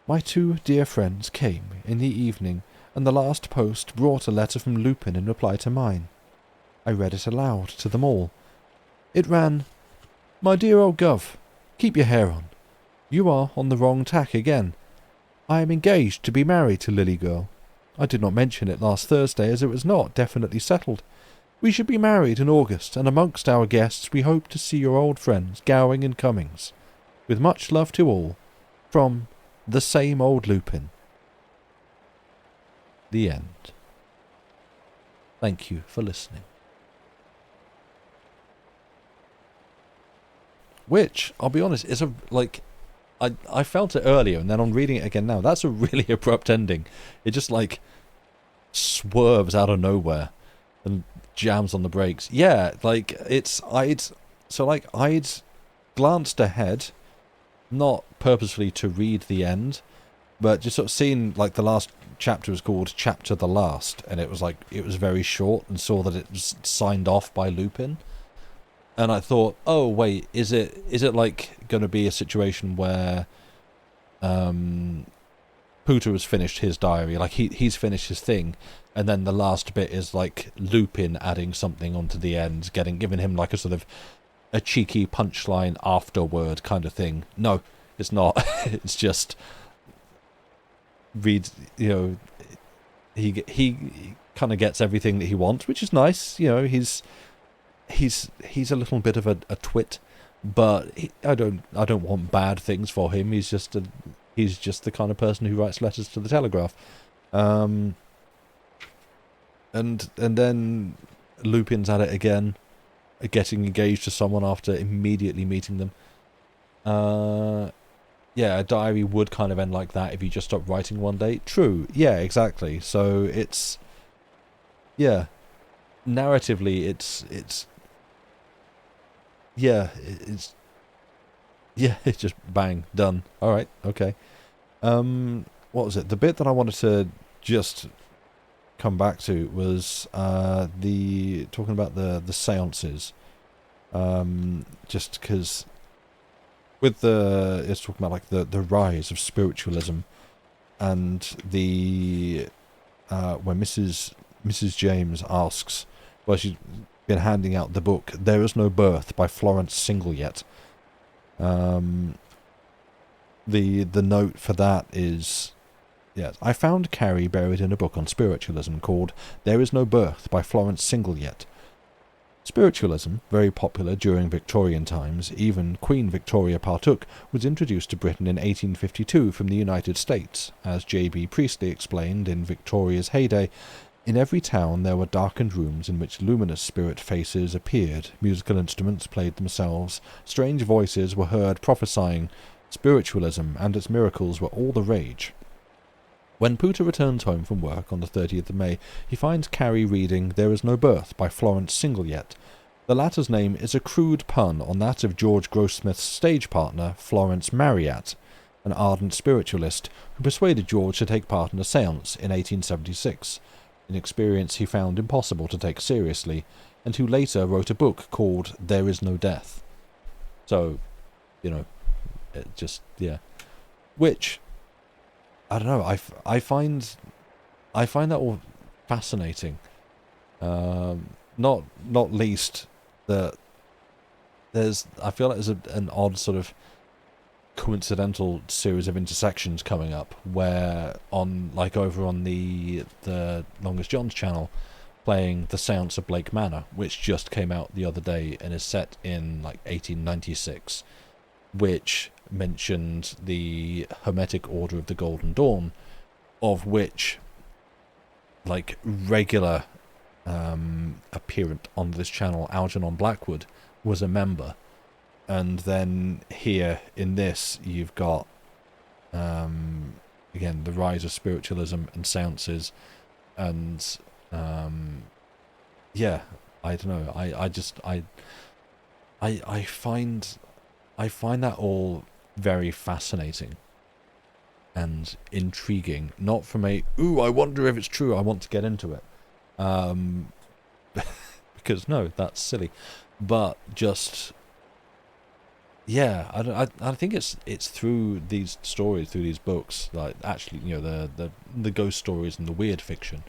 My 2 dear friends came in the evening, and the last post brought a letter from Lupin in reply to mine. I read it aloud to them all. It ran, "My dear old Gov, keep your hair on. You are on the wrong tack again. I am engaged to be married to Lily Girl. I did not mention it last Thursday, as it was not definitely settled. We should be married in August, and amongst our guests we hope to see your old friends, Gowing and Cummings. With much love to all, from the same old Lupin." The end. Thank you for listening. Which, I'll be honest, is I felt it earlier, and then on reading it again now, that's a really abrupt ending. It just, swerves out of nowhere and jams on the brakes. Yeah, I'd glanced ahead, not purposefully to read the end, but just sort of seeing, the last chapter was called Chapter the Last, and it was very short, and saw that it was signed off by Lupin. And I thought, oh wait, is it going to be a situation where Pooter has finished his diary, like he's finished his thing, and then the last bit is like Lupin adding something onto the end, giving him like a sort of a cheeky punchline afterword kind of thing. No, it's not. It's just read, he kind of gets everything that he wants, which is nice. He's a little bit of a twit, but I don't want bad things for him. He's just the kind of person who writes letters to the Telegraph. And then Lupin's at it again, getting engaged to someone after immediately meeting them. Yeah, a diary would kind of end like that if you just stopped writing one day. True, yeah, exactly. So it's, yeah, narratively, it's just bang, done. All right, okay. What was it? The bit that I wanted to just come back to was the talking about the seances. Just because with it's talking about like the rise of spiritualism, and the when Mrs. James asks, well, she's been handing out the book "There Is No Birth" by Florence Singleyet. The note for that is, yes, I found Carrie buried in a book on spiritualism called "There Is No Birth" by Florence Singleyet. Spiritualism, very popular during Victorian times, even Queen Victoria partook, was introduced to Britain in 1852 from the United States. As J.B. Priestley explained in Victoria's heyday, in every town there were darkened rooms in which luminous spirit faces appeared, musical instruments played themselves, strange voices were heard prophesying. Spiritualism and its miracles were all the rage. When Pooter returns home from work on the 30th of May, he finds Carrie reading "There Is No Birth" by Florence Singleyet. The latter's name is a crude pun on that of George Grossmith's stage partner, Florence Marryat, an ardent spiritualist who persuaded George to take part in a séance in 1876, an experience he found impossible to take seriously, and who later wrote a book called "There Is No Death." So, it just, yeah. Which, I don't know, I find that all fascinating. Not least that I feel like there's an odd sort of coincidental series of intersections coming up where over on the Longest John's channel, playing The Seance of Blake Manor, which just came out the other day and is set in like 1896, which mentioned the Hermetic Order of the Golden Dawn, of which like regular appearant on this channel, Algernon Blackwood, was a member. And then here in this you've got again the rise of spiritualism and seances, and yeah, I don't know, I find that all very fascinating and intriguing. Not from a, ooh, I wonder if it's true, I want to get into it. Because no, that's silly. But just, yeah, I think it's through these stories, through these books, like actually, the ghost stories and the weird fiction,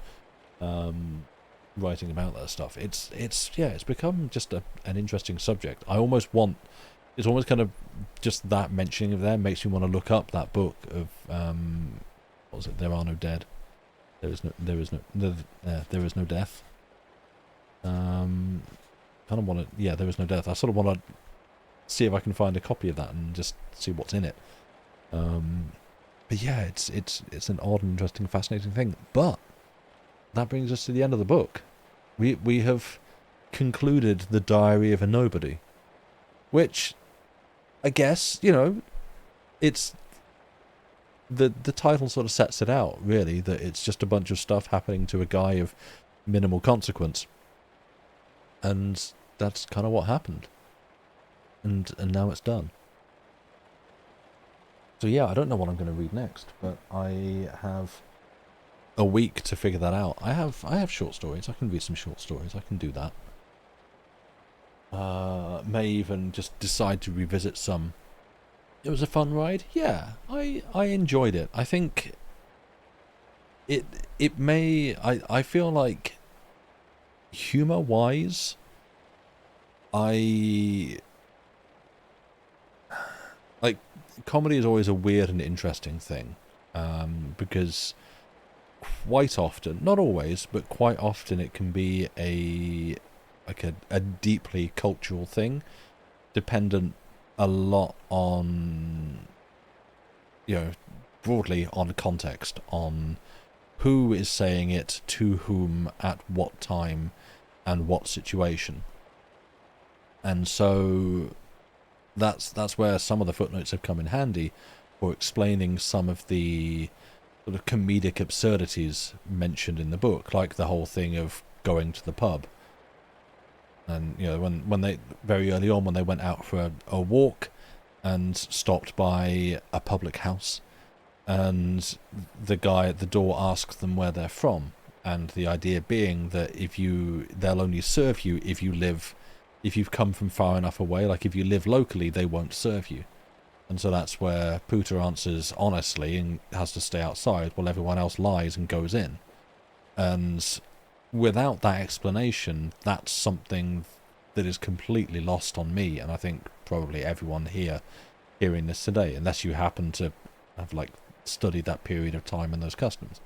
writing about that stuff. It's become just an interesting subject. It's almost kind of just that mentioning of there makes me want to look up that book of what was it? There Are No Dead. There is no death. Kind of want to, yeah, There Is No Death. I sort of want to see if I can find a copy of that and just see what's in it. But yeah, it's an odd and interesting, fascinating thing. But that brings us to the end of the book. We have concluded the Diary of a Nobody, which, I guess, it's the title sort of sets it out, really, that it's just a bunch of stuff happening to a guy of minimal consequence. And that's kind of what happened. And now it's done. So yeah, I don't know what I'm going to read next, but I have a week to figure that out. I have short stories. I can read some short stories. I can do that. May even just decide to revisit some It was a fun ride. Yeah, I enjoyed it. I think it may. I feel like humor wise, I like comedy is always a weird and interesting thing, because quite often, not always, but quite often it can be a deeply cultural thing, dependent a lot on, broadly on context, on who is saying it to whom at what time and what situation. And so that's where some of the footnotes have come in handy for explaining some of the sort of comedic absurdities mentioned in the book, like the whole thing of going to the pub. And when they very early on, when they went out for a walk and stopped by a public house, and the guy at the door asked them where they're from, and the idea being that they'll only serve you if you've come from far enough away. Like if you live locally, they won't serve you. And so that's where Pooter answers honestly and has to stay outside while everyone else lies and goes in. And without that explanation, that's something that is completely lost on me, and I think probably everyone here hearing this today, unless you happen to have studied that period of time and those customs.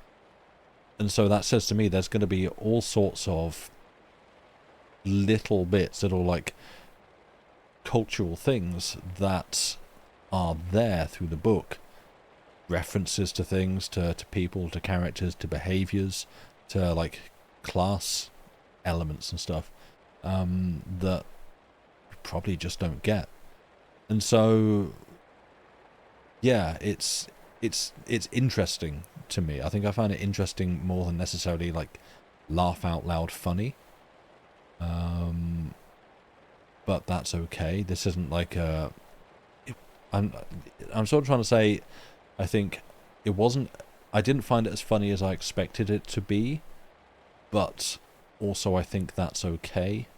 And so that says to me there's going to be all sorts of little bits that are cultural things that are there through the book. References to things, to people, to characters, to behaviors, to class elements and stuff, that you probably just don't get. And so yeah, it's interesting to me. I think I find it interesting more than necessarily laugh out loud funny. But that's okay. This isn't I'm sort of trying to say, I think I didn't find it as funny as I expected it to be, but also I think that's okay.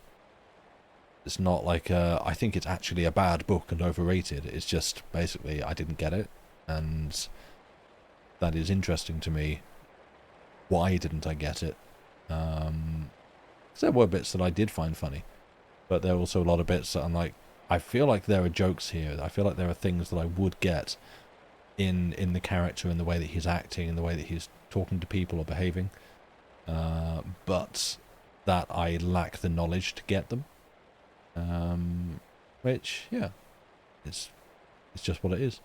It's not I think it's actually a bad book and overrated. It's just basically I didn't get it, and that is interesting to me. Why didn't I get it? There were bits that I did find funny, but there are also a lot of bits that I'm I feel like there are jokes here. I feel like there are things that I would get in the character, in the way that he's acting, in the way that he's talking to people or behaving, but that I lack the knowledge to get them. Which, yeah, it's just what it is.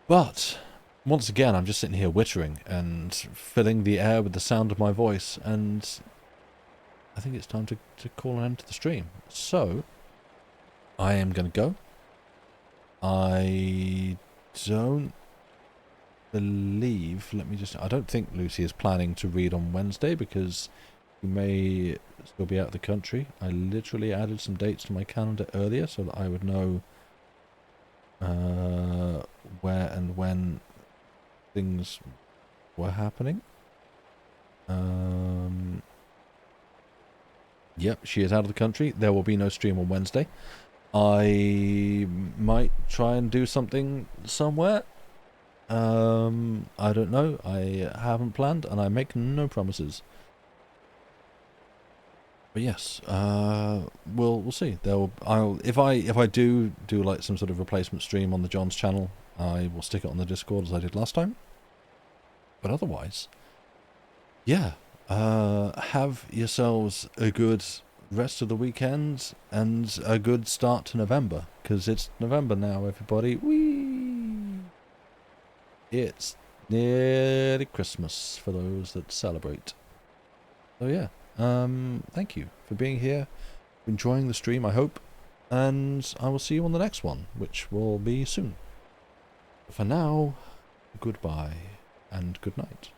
But once again, I'm just sitting here wittering and filling the air with the sound of my voice, and I think it's time to call an end to the stream. So I am going to go. I don't believe, I don't think Lucy is planning to read on Wednesday because you may still be out of the country. I literally added some dates to my calendar earlier so that I would know where and when things were happening. Yep, she is out of the country. There will be no stream on Wednesday. I might try and do something somewhere. I don't know. I haven't planned, and I make no promises. But yes, we'll see. If I do some sort of replacement stream on the John's channel, I will stick it on the Discord as I did last time. But otherwise, yeah, have yourselves a good rest of the weekend and a good start to November, because it's November now, everybody. Whee! It's nearly Christmas for those that celebrate. So yeah, thank you for being here, enjoying the stream, I hope, and I will see you on the next one, which will be soon. For now, goodbye and good night.